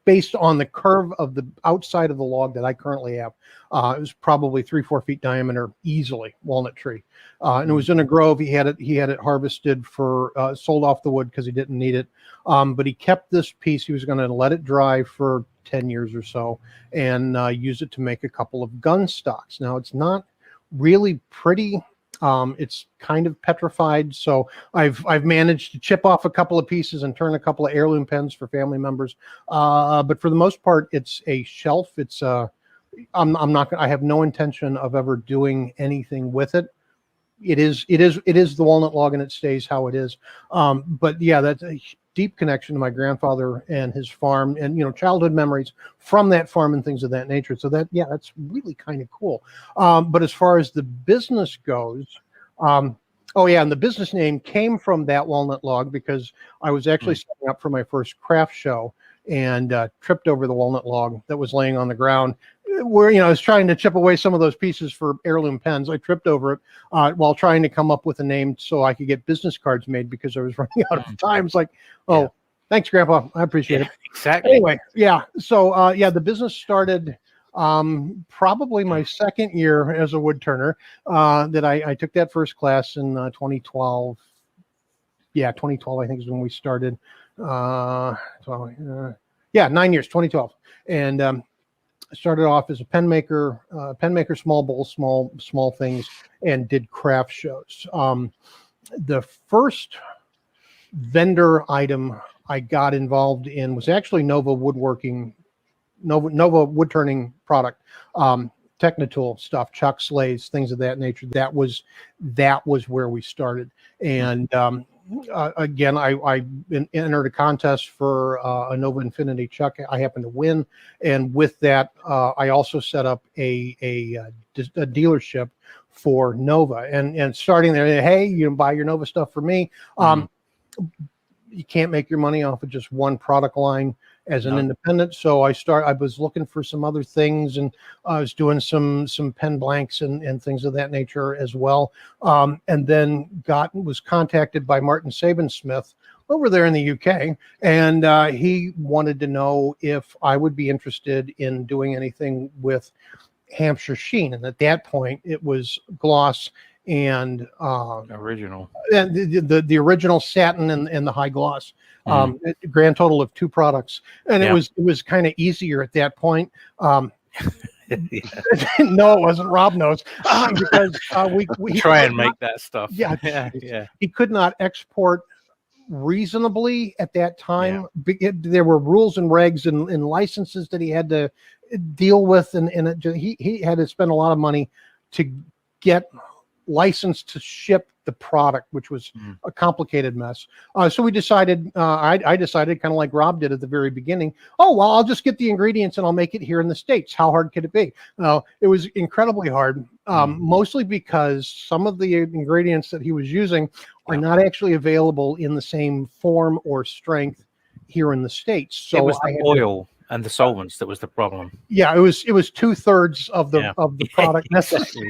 based on the curve of the outside of the log that I currently have, it was probably 3-4 feet diameter, easily, walnut tree. And it was in a grove. He had it harvested for sold off the wood because he didn't need it. But he kept this piece. He was going to let it dry for 10 years or so and use it to make a couple of gun stocks. Now it's not really pretty. It's kind of petrified, so I've managed to chip off a couple of pieces and turn a couple of heirloom pens for family members. But for the most part, it's a shelf. It's I'm not. I have no intention of ever doing anything with it. It is the walnut log, and it stays how it is. But yeah, that's a deep connection to my grandfather and his farm, and childhood memories from that farm and things of that nature. So that's really kind of cool. But as far as the business goes, and the business name came from that walnut log because I was actually setting up for my first craft show and tripped over the walnut log that was laying on the ground where I was trying to chip away some of those pieces for heirloom pens. I tripped over it while trying to come up with a name so I could get business cards made because I was running out of time. It's like, thanks, Grandpa. I appreciate it. Exactly. Anyway, so the business started probably my second year as a woodturner. That I took that first class in 2012. Yeah, 2012 I think is when we started. 9 years, 2012, and started off as a pen maker, small bowls, small things, and did craft shows. The first vendor item I got involved in was actually Nova woodturning product, Technitool stuff, chuck sleighs, things of that nature. That was where we started. And again, I entered a contest for a Nova Infinity chuck. I happened to win, and with that, I also set up a dealership for Nova. And starting there, hey, you can buy your Nova stuff for me. You can't make your money off of just one product line as an independent. So I was looking for some other things, and I was doing some pen blanks and things of that nature as well. And then was contacted by Martin Sabin-Smith over there in the UK. And he wanted to know if I would be interested in doing anything with Hampshire sheen. And at that point it was gloss and original, and the original satin and the high gloss. Grand total of 2 products, and it was kind of easier at that point. No, it wasn't. Rob knows because we try and make that stuff. Yeah. He could not export reasonably at that time. There were rules and regs and licenses that he had to deal with, and he had to spend a lot of money to get license to ship the product, which was a complicated mess. So we decided, I decided, kind of like Rob did at the very beginning, oh, well, I'll just get the ingredients and I'll make it here in the States. How hard could it be? It was incredibly hard, mostly because some of the ingredients that he was using are not actually available in the same form or strength here in the States. So it was the oil and the solvents that was the problem. Yeah, it was 2/3 of the product necessary.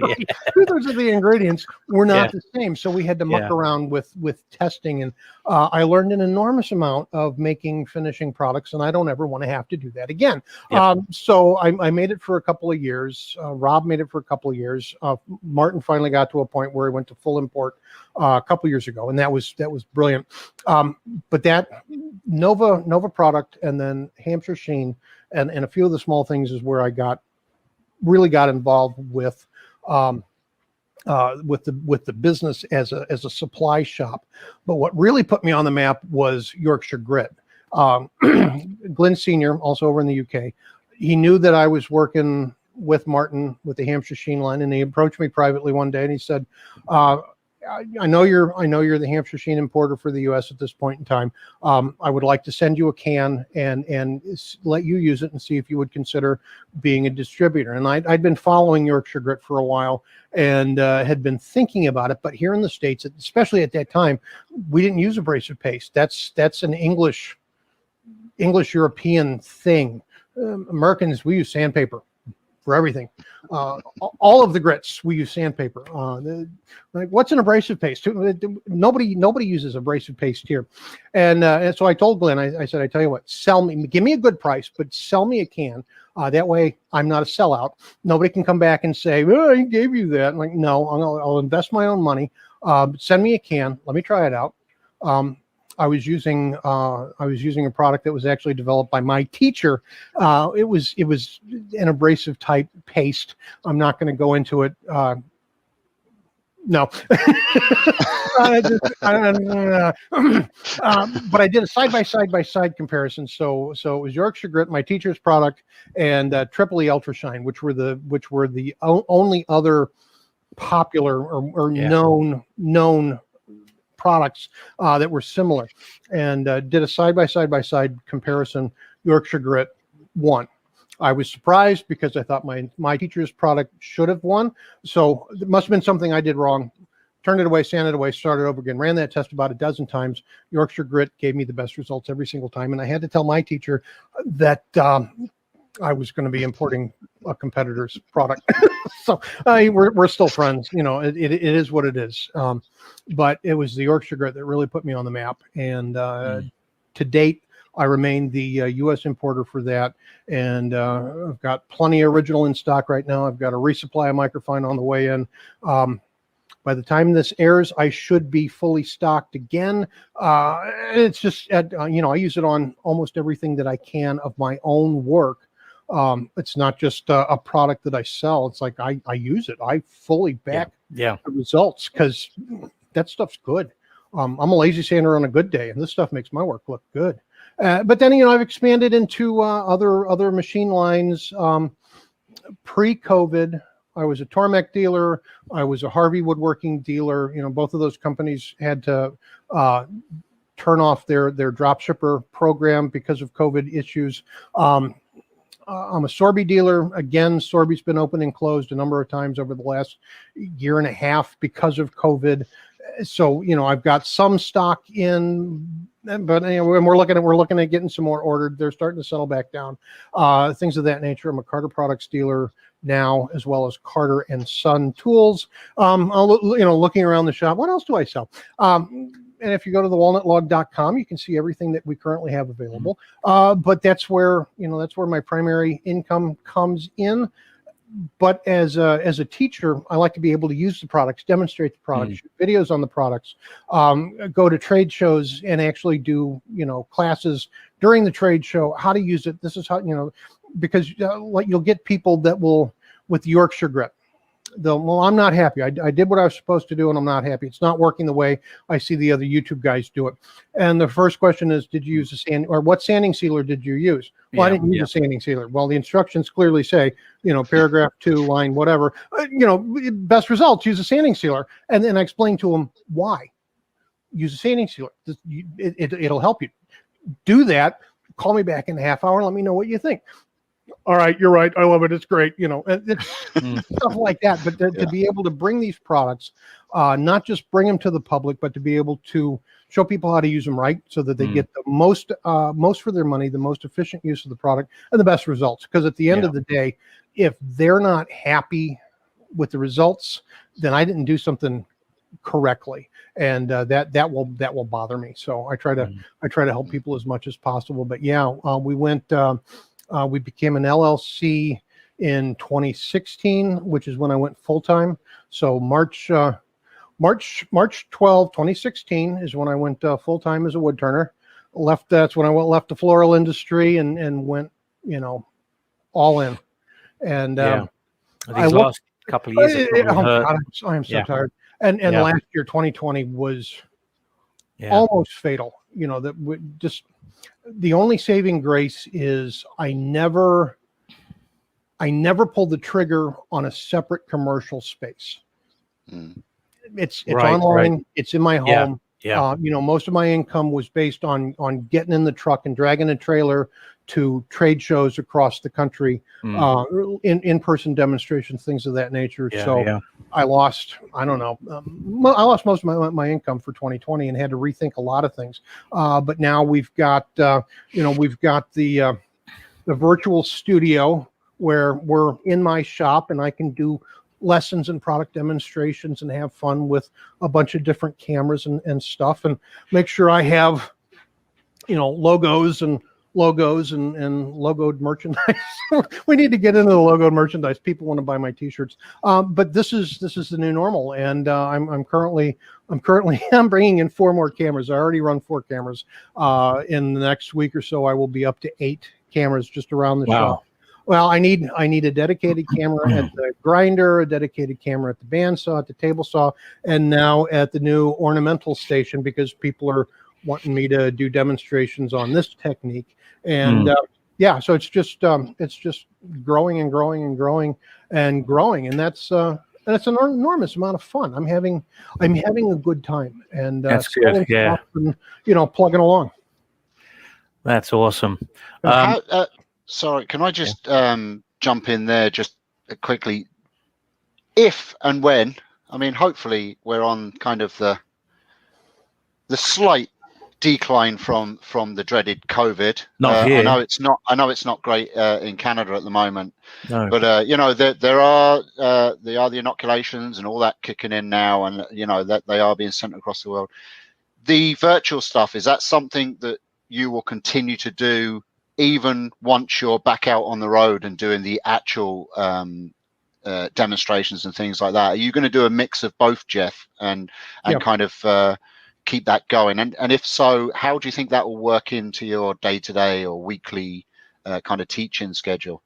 2/3 of the ingredients were not the same, so we had to muck around with testing, and I learned an enormous amount of making finishing products, and I don't ever want to have to do that again. So I made it for a couple of years. Rob made it for a couple of years. Martin finally got to a point where he went to full import a couple years ago, and that was brilliant. But that Nova product, and then Hampshire Sheen, and a few of the small things is where I really got involved with the business as a supply shop. But what really put me on the map was Yorkshire Grit. Glenn Senior, also over in the UK, he knew that I was working with Martin with the Hampshire Sheen line, and he approached me privately one day and he said, I know you're the Hampshire Sheen importer for the U.S. at this point in time. I would like to send you a can and let you use it and see if you would consider being a distributor. And I'd been following Yorkshire Grit for a while and had been thinking about it. But here in the States, especially at that time, we didn't use abrasive paste. That's an English European thing. Americans, we use sandpaper for everything. All of the grits, we use sandpaper. Like, what's an abrasive paste? Nobody uses abrasive paste here. And so I told Glenn, I said, I tell you what, give me a good price, but sell me a can. That way I'm not a sellout. Nobody can come back and say, well, I gave you that. I'm like, no, I'll invest my own money. Send me a can. Let me try it out. I was using a product that was actually developed by my teacher. It was an abrasive type paste. I'm not going to go into it. No. But I did a side-by-side comparison. So it was Yorkshire Grit, my teacher's product, and Triple E Ultra Shine, which were the only other popular or known products that were similar, and did a side-by-side comparison. Yorkshire Grit won. I was surprised because I thought my teacher's product should have won. So it must have been something I did wrong. Turned it away, sanded it away, started over again, ran that test about a dozen times. Yorkshire Grit gave me the best results every single time. And I had to tell my teacher that I was going to be importing a competitor's product. So we're still friends. You know, it is what it is. But it was the Yorkshire Grit that really put me on the map. And to date, I remain the U.S. importer for that. And I've got plenty of original in stock right now. I've got a resupply of microfine on the way in. By the time this airs, I should be fully stocked again. It's just, I use it on almost everything that I can of my own work. It's not just a product that I sell. It's like I use it. I fully back the results because that stuff's good. I'm a lazy sander on a good day, and this stuff makes my work look good. But then, I've expanded into other machine lines. Pre-COVID, I was a Tormek dealer. I was a Harvey woodworking dealer. Both of those companies had to turn off their drop shipper program because of COVID issues. I'm a Sorby dealer. Again, Sorby's been open and closed a number of times over the last year and a half because of COVID. So, I've got some stock in, but we're looking at getting some more ordered. They're starting to settle back down. Things of that nature. I'm a Carter Products dealer now, as well as Carter and Son tools. Looking around the shop, what else do I sell? And if you go to thewalnutlog.com, you can see everything that we currently have available. But that's where my primary income comes in. But as a teacher, I like to be able to use the products, demonstrate the products, shoot videos on the products, go to trade shows and actually do, classes during the trade show, how to use it. This is how, because you'll get people that will, with Yorkshire Grit, well, I'm not happy. I did what I was supposed to do, and I'm not happy. It's not working the way I see the other YouTube guys do it. And the first question is, did you use a sand, or what sanding sealer did you use? Well, I didn't use a sanding sealer. Well, the instructions clearly say, paragraph 2, line whatever, best results, use a sanding sealer. And then I explained to them why. Use a sanding sealer. It'll help you. Do that. Call me back in a half hour and let me know what you think. All right, you're right. I love it. It's great. It's stuff like that. But to be able to bring these products, not just bring them to the public, but to be able to show people how to use them right, so that they get the most for their money, the most efficient use of the product, and the best results. Because at the end of the day, if they're not happy with the results, then I didn't do something correctly, and that will bother me. So I try to help people as much as possible. But we went. We became an LLC in 2016, which is when I went full time. So March 12, 2016 is when I went full time as a woodturner. That's when I left the floral industry and went, all in. And these last couple of years, God, I am so tired. And last year, 2020 was almost fatal. The only saving grace is I never pulled the trigger on a separate commercial space. It's online. It's in my home. Most of my income was based on getting in the truck and dragging a trailer to trade shows across the country, in-person demonstrations, things of that nature. I lost, I lost most of my income for 2020 and had to rethink a lot of things. But now we've got the virtual studio where we're in my shop and I can do lessons and product demonstrations and have fun with a bunch of different cameras and stuff, and make sure I have, logos and logoed merchandise. We need to get into the logoed merchandise. People want to buy my t-shirts. But this is the new normal. And I'm currently bringing in 4 more cameras. I already run 4 cameras. In the next week or so, I will be up to 8 cameras just around the shop. Well, I need a dedicated camera at the grinder, a dedicated camera at the bandsaw, at the table saw, and now at the new ornamental station, because people are wanting me to do demonstrations on this technique. And so it's just growing and growing and growing and growing, and that's an enormous amount of fun. I'm having a good time, and that's good. Yeah, and, plugging along. That's awesome. Sorry, can I just jump in there just quickly? If and when, hopefully we're on kind of the slight decline from the dreaded COVID. Not here. I know it's not great in Canada at the moment. No. But there are the inoculations and all that kicking in now, and that they are being sent across the world. The virtual stuff, is that something that you will continue to do even once you're back out on the road and doing the actual demonstrations and things like that? Are you going to do a mix of both, Jeff, and kind of keep that going? And if so, how do you think that will work into your day-to-day or weekly kind of teaching schedule?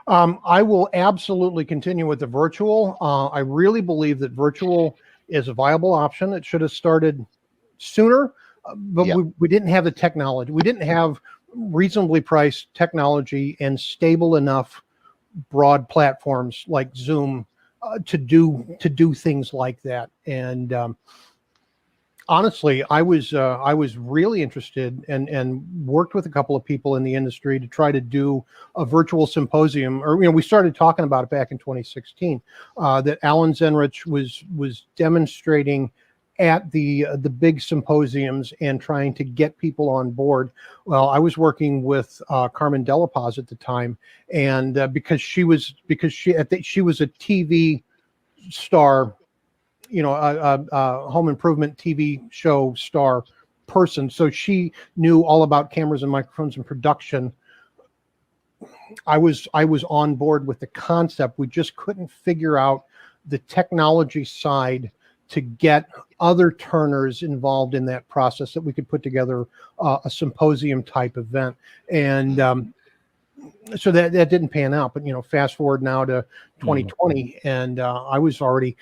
I will absolutely continue with the virtual. I really believe that virtual is a viable option. It should have started sooner, but we didn't have the technology. We didn't have reasonably priced technology and stable enough broad platforms like Zoom to do things like that. And honestly, I was really interested and worked with a couple of people in the industry to try to do a virtual symposium. Or we started talking about it back in 2016. That Alan Zenrich was demonstrating at the big symposiums and trying to get people on board. Well, I was working with Carmen De La Paz at the time, and because she was a TV star, a home improvement TV show star person, so she knew all about cameras and microphones and production. I was on board with the concept. We just couldn't figure out the technology side to get other turners involved in that process, that we could put together a symposium type event. And so that didn't pan out. But fast forward now to 2020, and I was already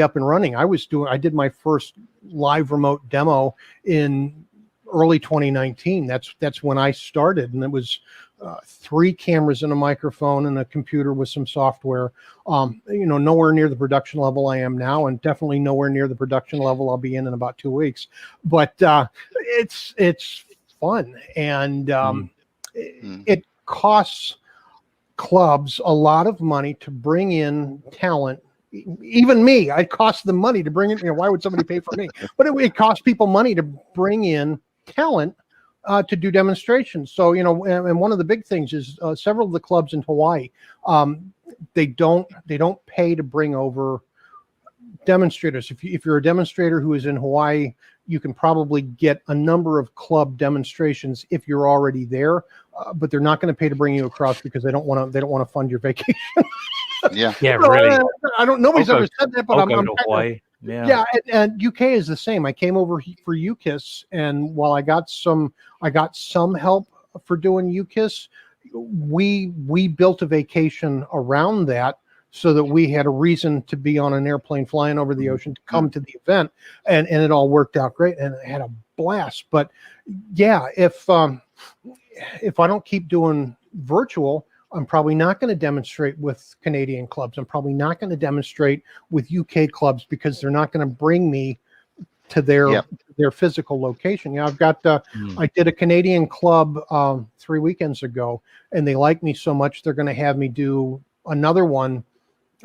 up and running. I did my first live remote demo in early 2019. That's when I started, and it was 3 cameras and a microphone and a computer with some software. Nowhere near the production level I am now, and definitely nowhere near the production level I'll be in about 2 weeks. But it's fun, and it costs clubs a lot of money to bring in talent. Even me, it costs them money to bring in. Why would somebody pay for me? But it costs people money to bring in talent to do demonstrations. So, and one of the big things is several of the clubs in Hawaii, they don't pay to bring over demonstrators. If you're a demonstrator who is in Hawaii, you can probably get a number of club demonstrations if you're already there, but they're not going to pay to bring you across because they don't want to fund your vacation. Yeah, really. Nobody's ever said that, but I'm to Hawaii. Yeah, and UK is the same. I came over for UKIS, and while I got some help for doing UKIS, we built a vacation around that so that we had a reason to be on an airplane flying over the ocean to come to the event, and it all worked out great, and I had a blast. But yeah, if I don't keep doing virtual, I'm probably not going to demonstrate with Canadian clubs. I'm probably not going to demonstrate with UK clubs because they're not going to bring me to their physical location. I've got I did a Canadian club 3 weekends ago, and they like me so much they're going to have me do another one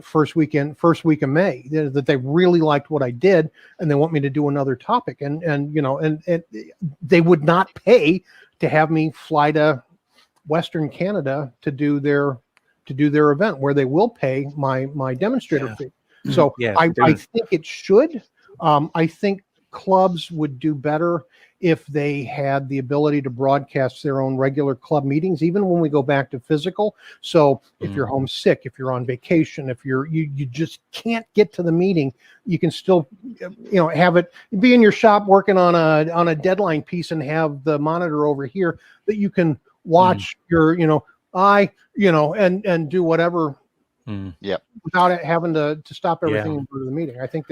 first week of May. That they really liked what I did, and they want me to do another topic. And they would not pay to have me fly to Western Canada to do their event, where they will pay my demonstrator fee. So I think it should. I think clubs would do better if they had the ability to broadcast their own regular club meetings, even when we go back to physical. So if you're homesick, if you're on vacation, if you just can't get to the meeting, you can still have it be in your shop working on a deadline piece and have the monitor over here that you can watch your and do whatever without it having to stop everything and go to the meeting. I think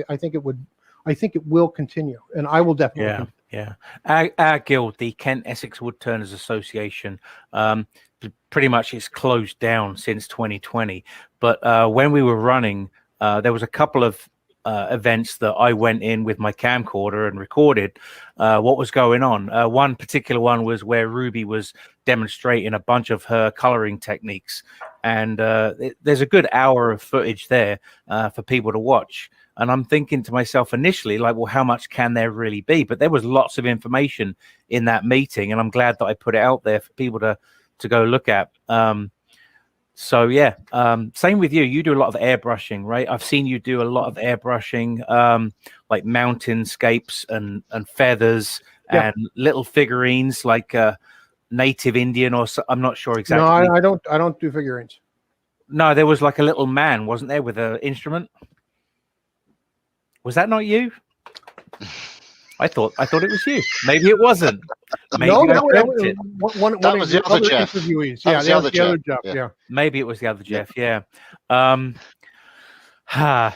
it will continue, and I will definitely continue. Our guild, the Kent Essex Woodturners Association, pretty much it's closed down since 2020, but when we were running, there was a couple of events that I went in with my camcorder and recorded what was going on. One particular one was where Ruby was demonstrating a bunch of her coloring techniques, and there's a good hour of footage there for people to watch. And I'm thinking to myself initially, like, well, how much can there really be? But there was lots of information in that meeting, and I'm glad that I put it out there for people to go look at. So yeah, same with you. You do a lot of airbrushing, right? I've seen you do a lot of airbrushing, like mountainscapes and feathers and little figurines, like native Indian or so, I'm not sure exactly. No, I don't do figurines. No, there was like a little man, wasn't there, with an instrument? Was that not you? I thought it was you. Maybe it wasn't. Maybe that was the other Jeff. Yeah, the other Jeff. Yeah. Maybe it was the other Jeff. Yeah.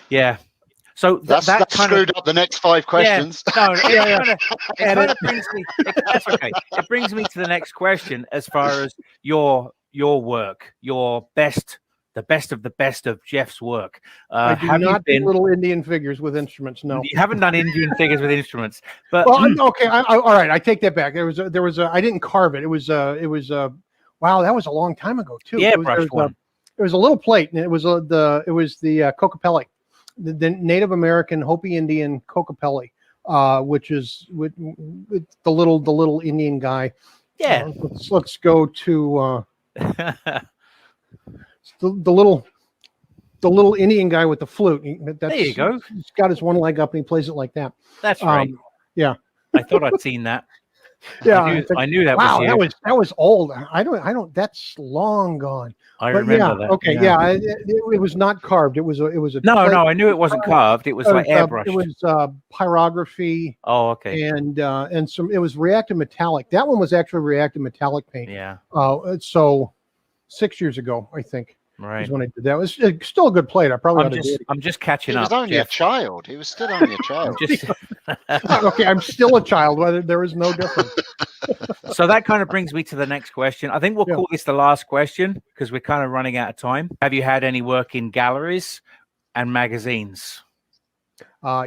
Yeah. So that kind screwed up the next 5 questions. It kind of brings me. That's okay. It brings me to the next question as far as your work, the best of the best of Jeff's work. I do not do little Indian figures with instruments. No, you haven't done Indian figures with instruments. But okay, all right, I take that back. There was a. I didn't carve it. It was wow, that was a long time ago too. Yeah, it was a little plate, and it was the Kokopelli, the Native American Hopi Indian Kokopelli, which is with the little Indian guy. Yeah, let's go to. The little Indian guy with the flute. There you go. He's got his one leg up and he plays it like that. That's right. Yeah. I thought I'd seen that. Yeah. I knew that wow, was you. That was old. I don't that's long gone. I remember that. Okay. Yeah. It was not carved. It was a No, I knew it wasn't carved. It was like airbrushed. It was pyrography. Oh, okay. And some it was reactive metallic. That one was actually reactive metallic paint. Yeah. So 6 years ago, I think. Right. Is when I did that. It was still a good plate. I probably ought to do it. I'm just catching He was up. only Jeff. a child. He was still only a child. Okay, I'm still a child. Whether there is no difference. So that kind of brings me to the next question. I think we'll call this the last question because we're kind of running out of time. Have you had any work in galleries and magazines?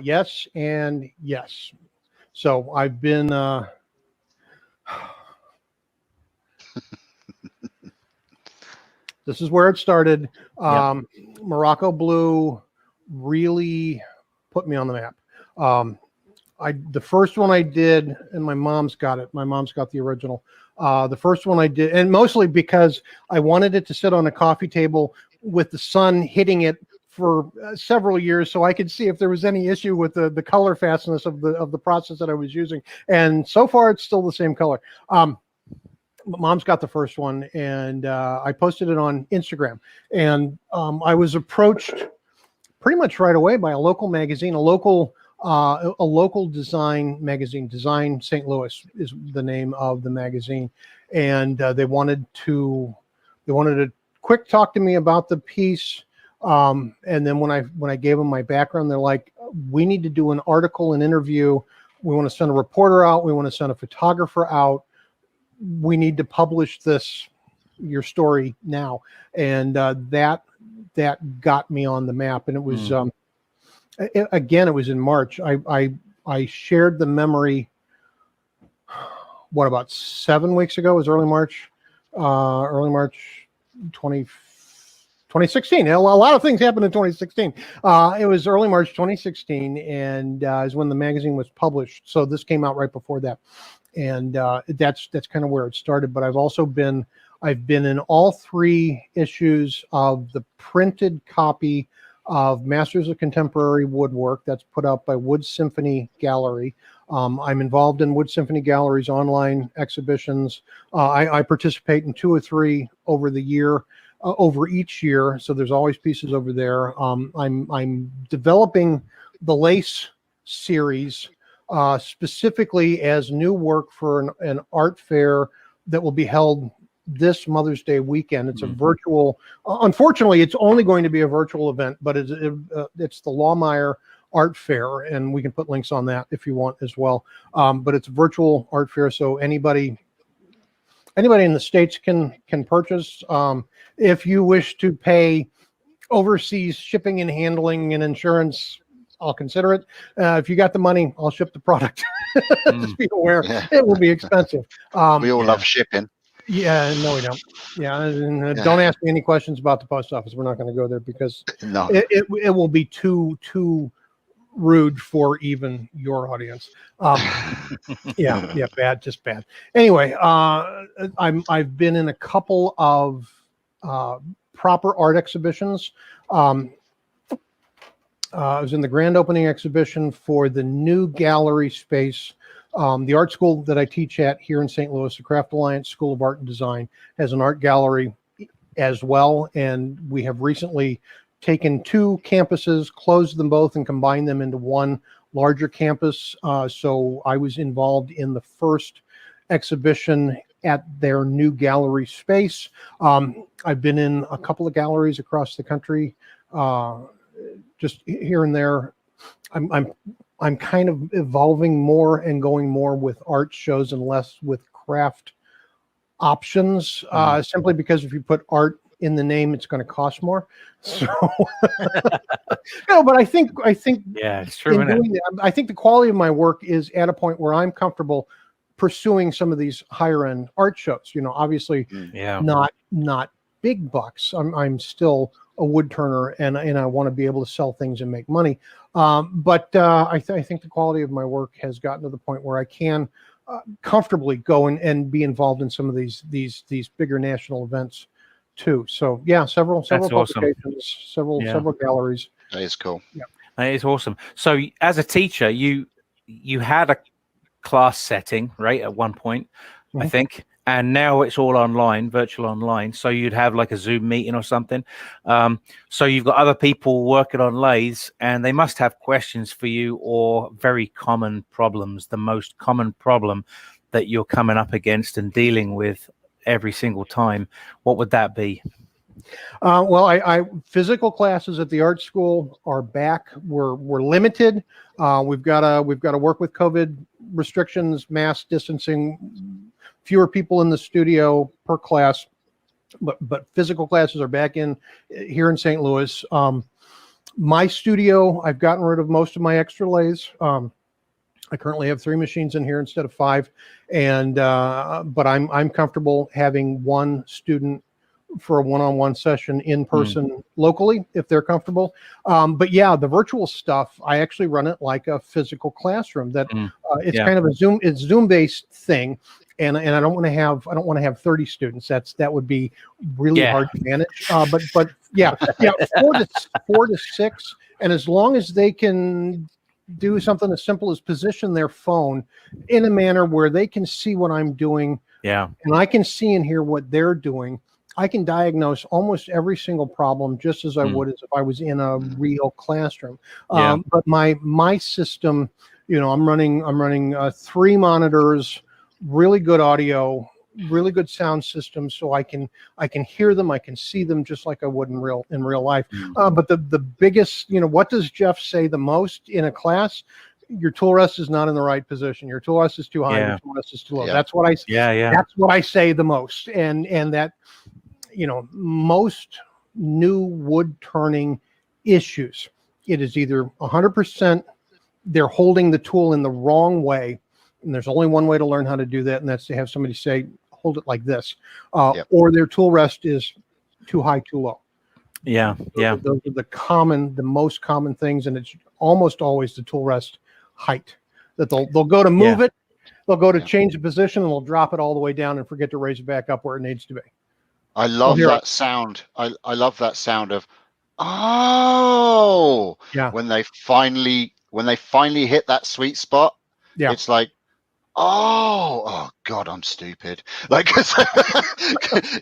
Yes and yes. So I've been. This is where it started. Morocco Blue really put me on the map. The first one I did, and my mom's got it. My mom's got the original. The first one I did, and mostly because I wanted it to sit on a coffee table with the sun hitting it for several years, so I could see if there was any issue with the color fastness of the process that I was using. And so far, it's still the same color. Mom's got the first one, and I posted it on Instagram. And I was approached pretty much right away by a local magazine, a local design magazine. Design St. Louis is the name of the magazine, and they wanted to quick talk to me about the piece. And then when I gave them my background, they're like, "We need to do an article, an interview. We want to send a reporter out. We want to send a photographer out. We need to publish your story now." And that got me on the map. And it was again, it was in March. I shared the memory. What, about 7 weeks ago? It was early March 2016. A lot of things happened in 2016. It was early March 2016, and is when the magazine was published. So this came out right before that. And that's kind of where it started. But I've been in all 3 issues of the printed copy of Masters of Contemporary Woodwork that's put out by Wood Symphony Gallery. I'm involved in Wood Symphony Gallery's online exhibitions. I participate in 2 or 3 over each year. So there's always pieces over there. I'm developing the Lace series, specifically as new work for an art fair that will be held this Mother's Day weekend. It's a virtual, unfortunately, it's only going to be a virtual event, but it's the Lawmeyer Art Fair, and we can put links on that if you want as well. But it's a virtual art fair, so anybody in the States can purchase. If you wish to pay overseas shipping and handling and insurance, I'll consider it. If you got the money, I'll ship the product. Just be aware, it will be expensive. We all love shipping. Yeah, no, we don't. Yeah, and don't ask me any questions about the post office. We're not going to go there because it will be too rude for even your audience. Bad, just bad. Anyway, I've been in a couple of proper art exhibitions. I was in the grand opening exhibition for the new gallery space. The art school that I teach at here in St. Louis, the Craft Alliance School of Art and Design, has an art gallery as well. And we have recently taken 2 campuses, closed them both, and combined them into one larger campus. So I was involved in the first exhibition at their new gallery space. I've been in a couple of galleries across the country, just here and there. I'm kind of evolving more and going more with art shows and less with craft options, simply because if you put art in the name, it's going to cost more. So, no, but I think yeah, it's true. I think the quality of my work is at a point where I'm comfortable pursuing some of these higher end art shows. Obviously, not big bucks. I'm still a woodturner, and I want to be able to sell things and make money. But I think the quality of my work has gotten to the point where I can comfortably go and be involved in some of these bigger national events too. So yeah, several publications, several galleries. That is cool. Yeah, that is awesome. So as a teacher, you had a class setting, right, at one point, I think. And now it's all online, virtual online. So you'd have like a Zoom meeting or something. So you've got other people working on lathes, and they must have questions for you or very common problems. The most common problem that you're coming up against and dealing with every single time, what would that be? Well, I physical classes at the art school are back. We're limited. We've got to work with COVID restrictions, mass distancing, fewer people in the studio per class. But physical classes are back in here in St. Louis. My studio, I've gotten rid of most of my extra lathes. I currently have 3 machines in here instead of 5, and but I'm comfortable having one student for a one-on-one session in person locally if they're comfortable. But yeah, the virtual stuff, I actually run it like a physical classroom. That it's kind of a Zoom based thing. And I don't want to have 30 students. That would be really hard to manage. But yeah, 4 to 6, and as long as they can do something as simple as position their phone in a manner where they can see what I'm doing, and I can see and hear what they're doing, I can diagnose almost every single problem just as I would as if I was in a real classroom. But my system, I'm running 3 monitors. Really good audio, really good sound system, so I can hear them, I can see them just like I would in real life. But the biggest, what does Jeff say the most in a class? Your tool rest is not in the right position. Your tool rest is too high. Your tool rest is too low. That's what I That's what I say the most. And that, most new wood turning issues, it is either 100% they're holding the tool in the wrong way. And there's only one way to learn how to do that, and that's to have somebody say, hold it like this, or their tool rest is too high, too low. Those are the most common things, and it's almost always the tool rest height that they'll go to move it, they'll go to change the position, and they'll drop it all the way down and forget to raise it back up where it needs to be. I love that sound. I love that sound of when they finally hit that sweet spot. It's like, oh God, I'm stupid. Like,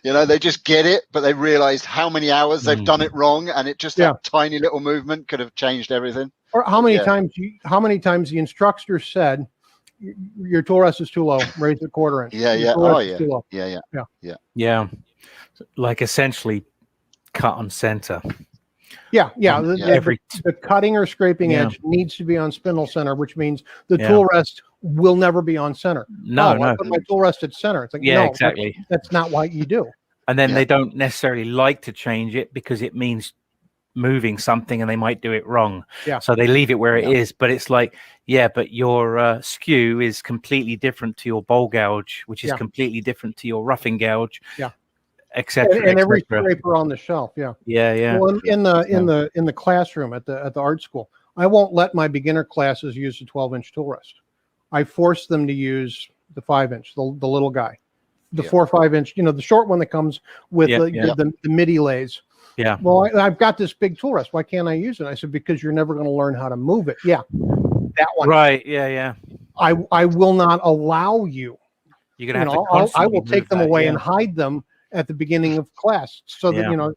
they just get it, but they realized how many hours they've done it wrong, and it just that tiny little movement could have changed everything. Or how many times the instructor said, your tool rest is too low, raise it 1/4 inch. Like essentially cut on center. The cutting or scraping edge needs to be on spindle center, which means the tool rest will never be on center. I put my tool rest at center. It's like, no, exactly. That's not what you do. And then they don't necessarily like to change it because it means moving something, and they might do it wrong. So they leave it where it is. But it's like, but your skew is completely different to your bowl gouge, which is completely different to your roughing gouge. Etc. And every scraper on the shelf. Well, in the classroom at the art school, I won't let my beginner classes use the 12-inch tool rest. I force them to use the 5-inch, the little guy, the 4 or 5-inch, the short one that comes with the MIDI lays. Well, I've got this big tool rest. Why can't I use it? I said, because you're never going to learn how to move it. That one. Right. I will not allow you. You're going to have to. I will take them away and hide them at the beginning of class, so that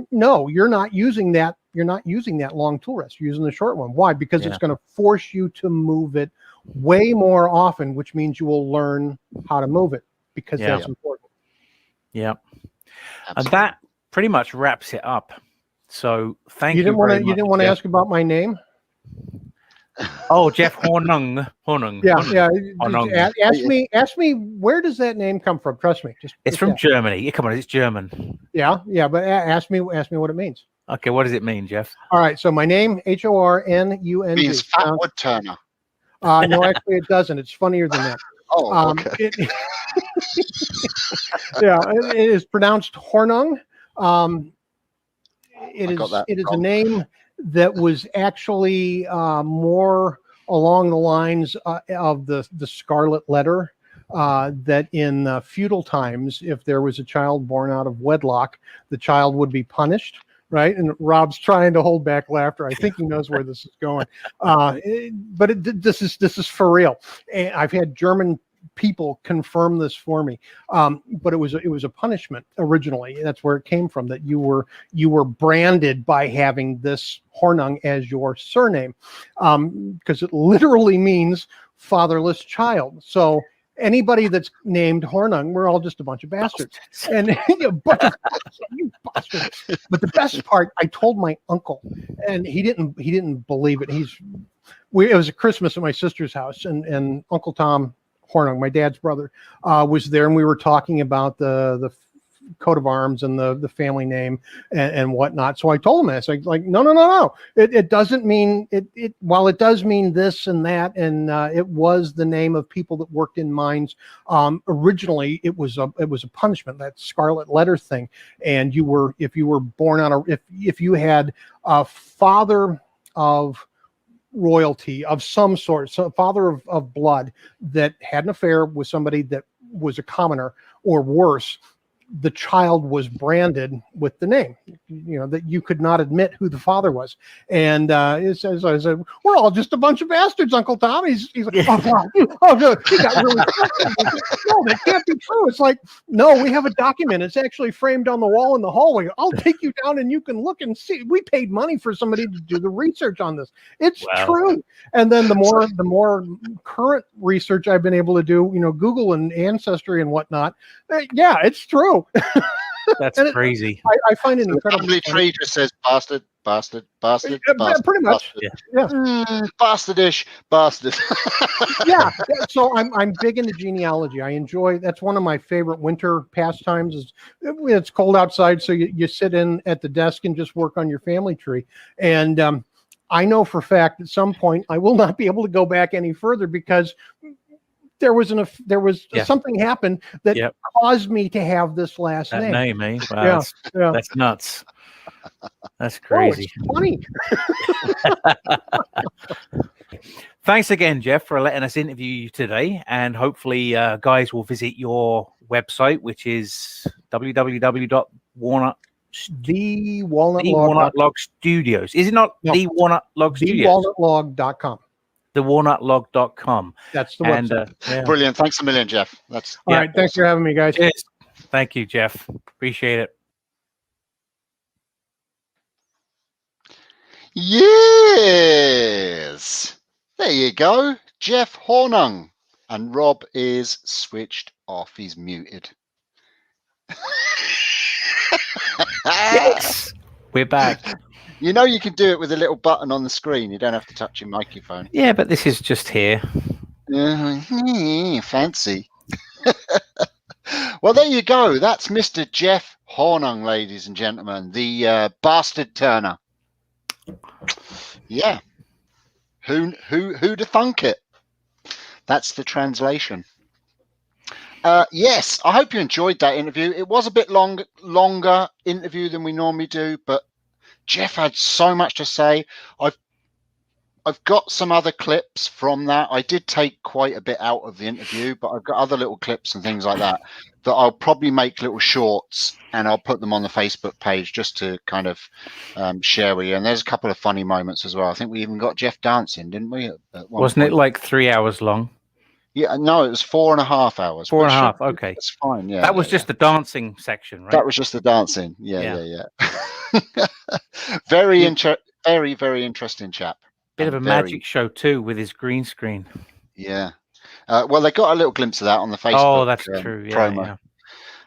no, you're not using that. You're not using that long tool rest. You're using the short one. Why? Because it's going to force you to move it way more often, which means you will learn how to move it, because that's important. And that pretty much wraps it up. So thank you. You didn't want to ask about my name. Oh, Jeff Hornung. Hornung. Ask me, where does that name come from? Trust me. It's from Germany. Come on, it's German. But ask me what it means. Okay, what does it mean, Jeff? All right, so my name, Hornung. Means fat woodturner. No, actually it doesn't. It's funnier than that. Okay. It is pronounced Hornung. It is a name that was actually more along the lines of the scarlet letter, that in feudal times, if there was a child born out of wedlock, the child would be punished, right? And Rob's trying to hold back laughter. I think he knows where this is going. This is for real. And I've had German people confirm this for me, but it was a punishment originally. That's where it came from, that you were branded by having this Hornung as your surname, because it literally means fatherless child. So anybody that's named Hornung, we're all just a bunch of bastards. And a bunch of you bastards. But the best part, I told my uncle, and he didn't believe it. It was a Christmas at my sister's house, and Uncle Tom Hornung, my dad's brother, was there, and we were talking about the coat of arms and the family name and whatnot. So I told him this, like, no. It doesn't mean it. While it does mean this and that, and it was the name of people that worked in mines. Originally, it was a punishment, that scarlet letter thing. And if you were born on if you had a father of royalty of some sort, so father of blood that had an affair with somebody that was a commoner or worse, the child was branded with the name, that you could not admit who the father was. And it says, I said, we're all just a bunch of bastards, Uncle Tom. He's like, oh, no, he got really no, that can't be true. It's like, no, we have a document. It's actually framed on the wall in the hallway. I'll take you down and you can look and see. We paid money for somebody to do the research on this. It's true. And then the more current research I've been able to do, Google and Ancestry and whatnot, yeah, it's true. That's crazy. I find it incredible. The family tree just says bastard. Pretty much. Yeah. Bastardish bastard. Yeah. So I'm big into genealogy. That's one of my favorite winter pastimes. Is it's cold outside, so you sit in at the desk and just work on your family tree. And I know for a fact at some point I will not be able to go back any further because there was something happened that caused me to have this last name. Eh? Wow, that's nuts. That's crazy. Oh, it's funny. Thanks again, Jeff, for letting us interview you today. And hopefully guys will visit your website, which is www.walnutlog Studios. Is it not the Walnut Log Studios? TheWalnutLog.com. TheWalnutLog.com. That's the website. Brilliant. Thanks a million, Jeff. All right. Thanks for having me, guys. Cheers. Thank you, Jeff. Appreciate it. Yes. There you go. Jeff Hornung. And Rob is switched off. He's muted. Yes. We're back. You can do it with a little button on the screen. You don't have to touch your microphone. Yeah, but this is just here. Fancy. Well, there you go. That's Mr. Jeff Hornung, ladies and gentlemen, the bastard turner. Yeah. Who'd have thunk it? That's the translation. Yes, I hope you enjoyed that interview. It was a bit longer interview than we normally do, but Jeff had so much to say. I've got some other clips from that. I did take quite a bit out of the interview, but I've got other little clips and things like that I'll probably make little shorts and I'll put them on the Facebook page just to kind of share with you. And there's a couple of funny moments as well. I think we even got Jeff dancing, didn't we? Wasn't it like 3 hours long? Yeah, no, it was 4.5 hours. 4.5. Okay, that's fine. Yeah, that was just the dancing section, right? That was just the dancing. Yeah. Very interesting chap. Bit of a magic show too with his green screen. Yeah. Well, they got a little glimpse of that on the Facebook. Oh, that's true. Yeah,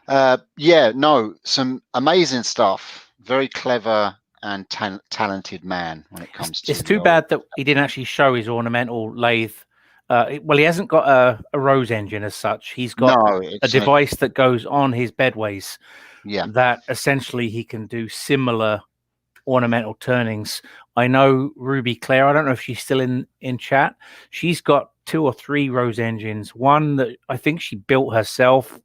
promo. No, some amazing stuff. Very clever and talented man when it comes to. It's too bad that he didn't actually show his ornamental lathe. Well, he hasn't got a rose engine as such. He's got a device that goes on his bedways. Yeah. That essentially he can do similar ornamental turnings. I know Ruby Claire, I don't know if she's still in chat. She's got 2 or 3 rose engines. One that I think she built herself.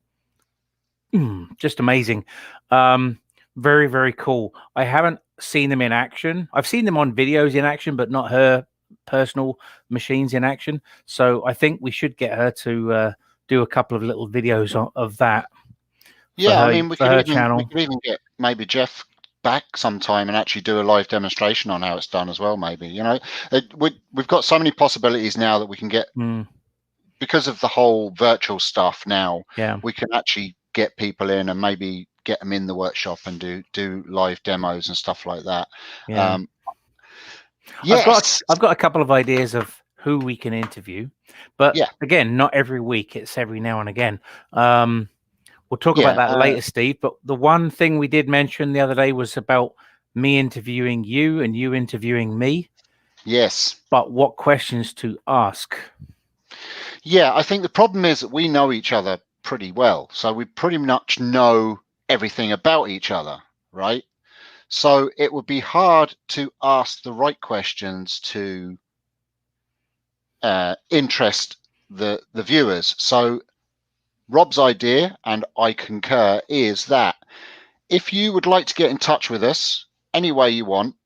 Just amazing. Very, very cool. I haven't seen them in action. I've seen them on videos in action, but not her personal machines in action. So I think we should get her to do a couple of little videos of that. Yeah, I mean, we could even get maybe Jeff back sometime and actually do a live demonstration on how it's done as well. Maybe, we've got so many possibilities now that we can get because of the whole virtual stuff now. Yeah, we can actually get people in and maybe get them in the workshop and do live demos and stuff like that. Yeah. Yes. I've got a couple of ideas of who we can interview. But again, not every week. It's every now and again. We'll talk about that later, Steve. But the one thing we did mention the other day was about me interviewing you and you interviewing me. Yes. But what questions to ask? Yeah, I think the problem is that we know each other pretty well. So we pretty much know everything about each other, right? So it would be hard to ask the right questions to interest the viewers. So Rob's idea, and I concur, is that if you would like to get in touch with us any way you want,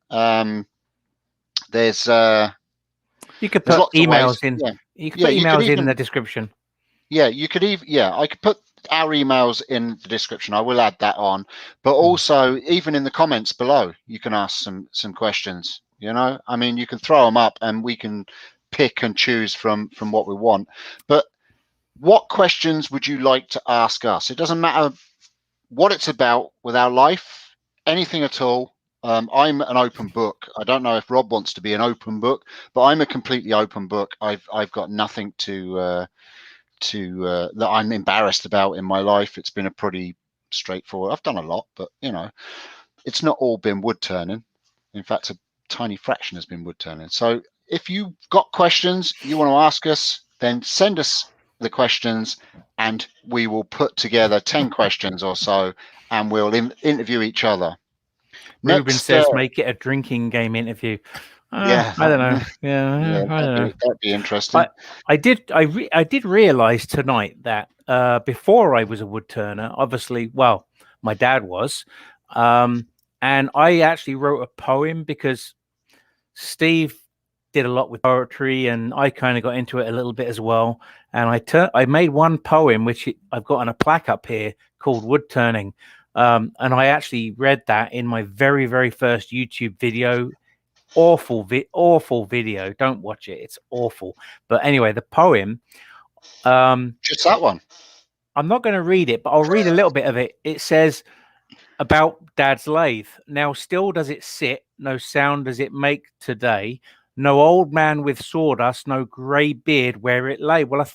there's you could put emails in. Yeah. You could put emails in the description. Yeah, you could even I could put our emails in the description. I will add that on, but also even in the comments below, you can ask some questions. You know, I mean, you can throw them up, and we can pick and choose from what we want. But what questions would you like to ask us? It doesn't matter what it's about with our life, anything at all. I'm an open book. I don't know if Rob wants to be an open book, but I'm a completely open book. I've got nothing to that I'm embarrassed about in my life. It's been a pretty straightforward. I've done a lot, but you know, it's not all been wood turning. In fact, a tiny fraction has been wood turning. So if you've got questions you want to ask us, then send us the questions, and we will put together 10 questions or so, and we'll interview each other. Ruben says make it a drinking game interview. I don't know. Yeah, I don't know. That'd be interesting. I did realize tonight that before I was a wood turner, obviously, well, my dad was, and I actually wrote a poem because Steve did a lot with poetry, and I kind of got into it a little bit as well. And I made one poem which I've got on a plaque up here called Woodturning, and I actually read that in my very, very first YouTube video. Awful video. Don't watch it. It's awful. But anyway, the poem. Just that one. I'm not going to read it, but I'll read a little bit of it. It says about Dad's lathe. Now still does it sit, no sound does it make today. No old man with sawdust, no grey beard where it lay. Well, I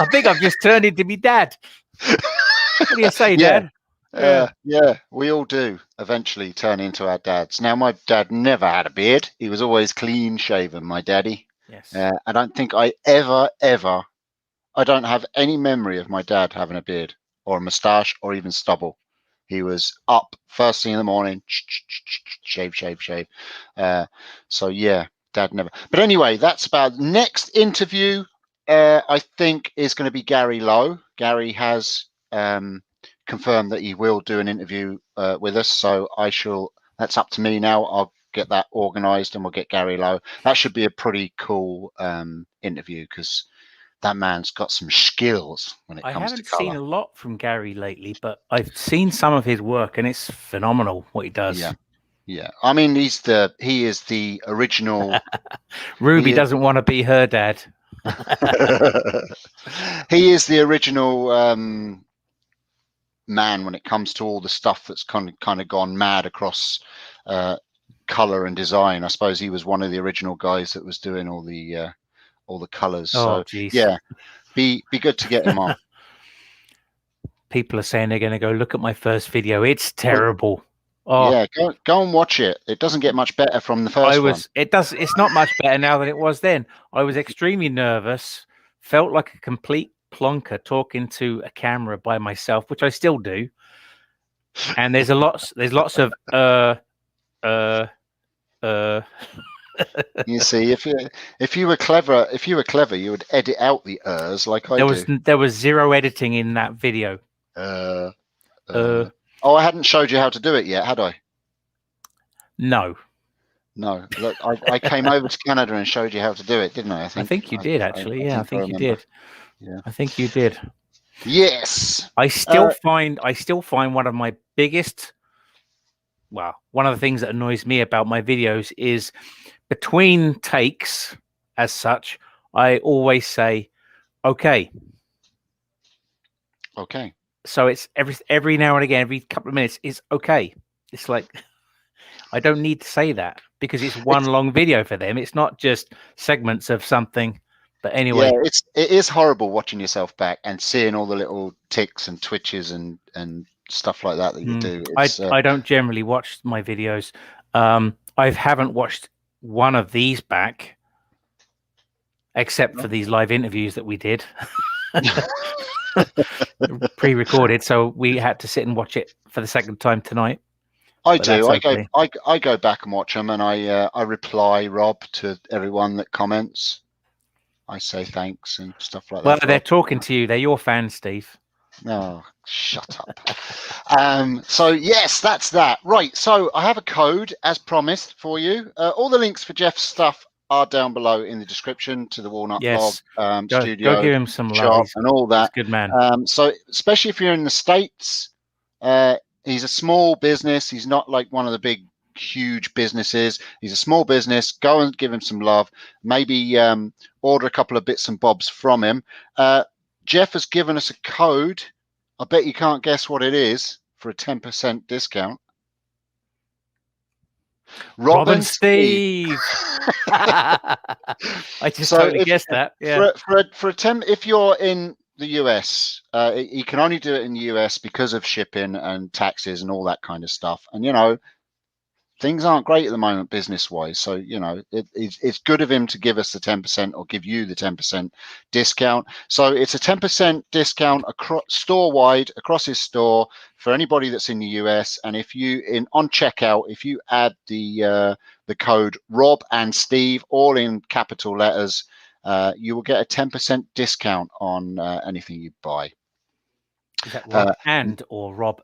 think I've just turned into me dad. What do you say, Dad? Yeah, we all do eventually turn into our dads. Now, my dad never had a beard. He was always clean shaven, my daddy. Yes. I don't think I I don't have any memory of my dad having a beard or a moustache or even stubble. He was up first thing in the morning, shave. So yeah, dad never. But anyway, that's about next interview. I think is going to be Gary Lowe. Gary has confirmed that he will do an interview with us. So that's up to me now. I'll get that organized and we'll get Gary Lowe. That should be a pretty cool interview because that man's got some skills when it comes to color. I haven't seen a lot from Gary lately, but I've seen some of his work and it's phenomenal what he does. Yeah. I mean, he is the original. Ruby doesn't want to be her dad. He is the original man when it comes to all the stuff that's kind of gone mad across color and design. I suppose he was one of the original guys that was doing all the colors. Oh, so yeah, be good to get him on. People are saying they're going to go look at my first video. It's terrible. Oh yeah, go and watch it. It doesn't get much better from the first one. It's not much better now than it was then. I was extremely nervous, felt like a complete plonker talking to a camera by myself, which I still do. And there's lots of You see, if you were clever, you would edit out the like I do. There was zero editing in that video. Oh, I hadn't showed you how to do it yet, had I? No. Look, I came over to Canada and showed you how to do it, didn't I? I think you did, actually. I think you did. Yeah, I think you did. Yes. I still find one of my biggest. Well, one of the things that annoys me about my videos is between takes, as such, I always say, "Okay." Okay. So it's every now and again, every couple of minutes, it's okay. It's like I don't need to say that because it's one long video for them. It's not just segments of something. But anyway, yeah, it is horrible watching yourself back and seeing all the little ticks and twitches and stuff like that you do. I don't generally watch my videos. I haven't watched one of these back, except for these live interviews that we did. Pre-recorded, so we had to sit and watch it for the second time tonight. I go back and watch them, and I reply, Rob, to everyone that comments. I say thanks and stuff like that. Well, they're talking to you. They're your fans, Steve. No, shut up. So yes, that's that. Right. So I have a code as promised for you. All the links for Jeff's stuff are down below in the description to the Walnut Blog studio. Go give him some love and all that. He's a good man. So especially if you're in the States, he's a small business. He's not like one of the big, huge businesses. He's a small business. Go and give him some love. Maybe order a couple of bits and bobs from him. Jeff has given us a code. I bet you can't guess what it is for a 10% discount. Robin Steve. I just totally guessed that. Yeah. For a 10, if you're in the US, you can only do it in the US because of shipping and taxes and all that kind of stuff. And you know, things aren't great at the moment business wise. So, you know, it's good of him to give us the 10% or give you the 10% discount. So it's a 10% discount store wide across his store for anybody that's in the US. And if you on checkout, if you add the code Rob and Steve, all in capital letters, you will get a 10% discount on anything you buy. Is that Rob and or Rob?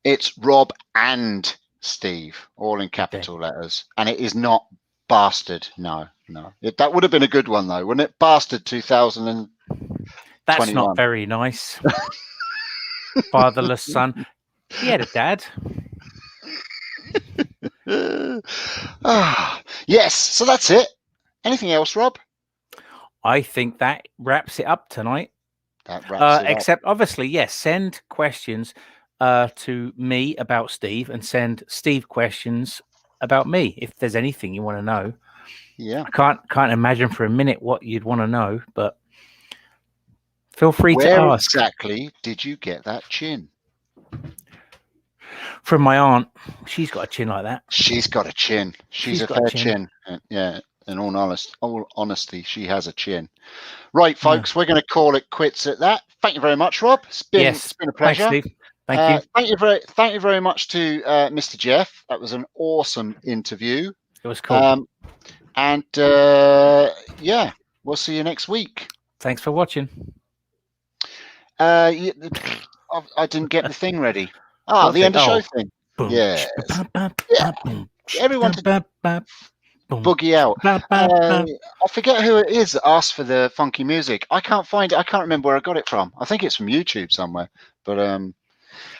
It's Rob and Steve, all in capital letters, and it is not Bastard. No. That would have been a good one though, wouldn't it? Bastard 2000. That's not very nice. Fatherless son. He had a dad. Yes. So that's it. Anything else, Rob? I think that wraps it up tonight. That wraps it except obviously, yes. Send questions to me about Steve, and send Steve questions about me if there's anything you want to know. Yeah, I can't imagine for a minute what you'd want to know, but feel free to Where ask. exactly did you get that chin? From my aunt. She's got a chin like that. She's got a chin. She's a fair chin. Yeah, in all honesty, she has a chin. Right, folks, we're going to call it quits at that. Thank you very much, Rob. It's been a pleasure. Thanks, Steve. Thank you. Thank you very much to Mr. Jeff. That was an awesome interview. It was cool. Yeah, we'll see you next week. Thanks for watching. I didn't get the thing ready. The end of show thing. Yeah. Everyone to boogie out. I forget who it is that asked for the funky music. I can't find it. I can't remember where I got it from. I think it's from YouTube somewhere. But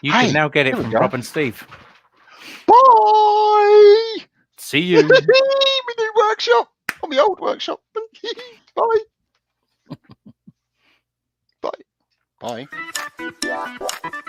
you can now get it from Rob and Steve. Bye. See you. My new workshop. Or my old workshop. Bye. Bye. Bye.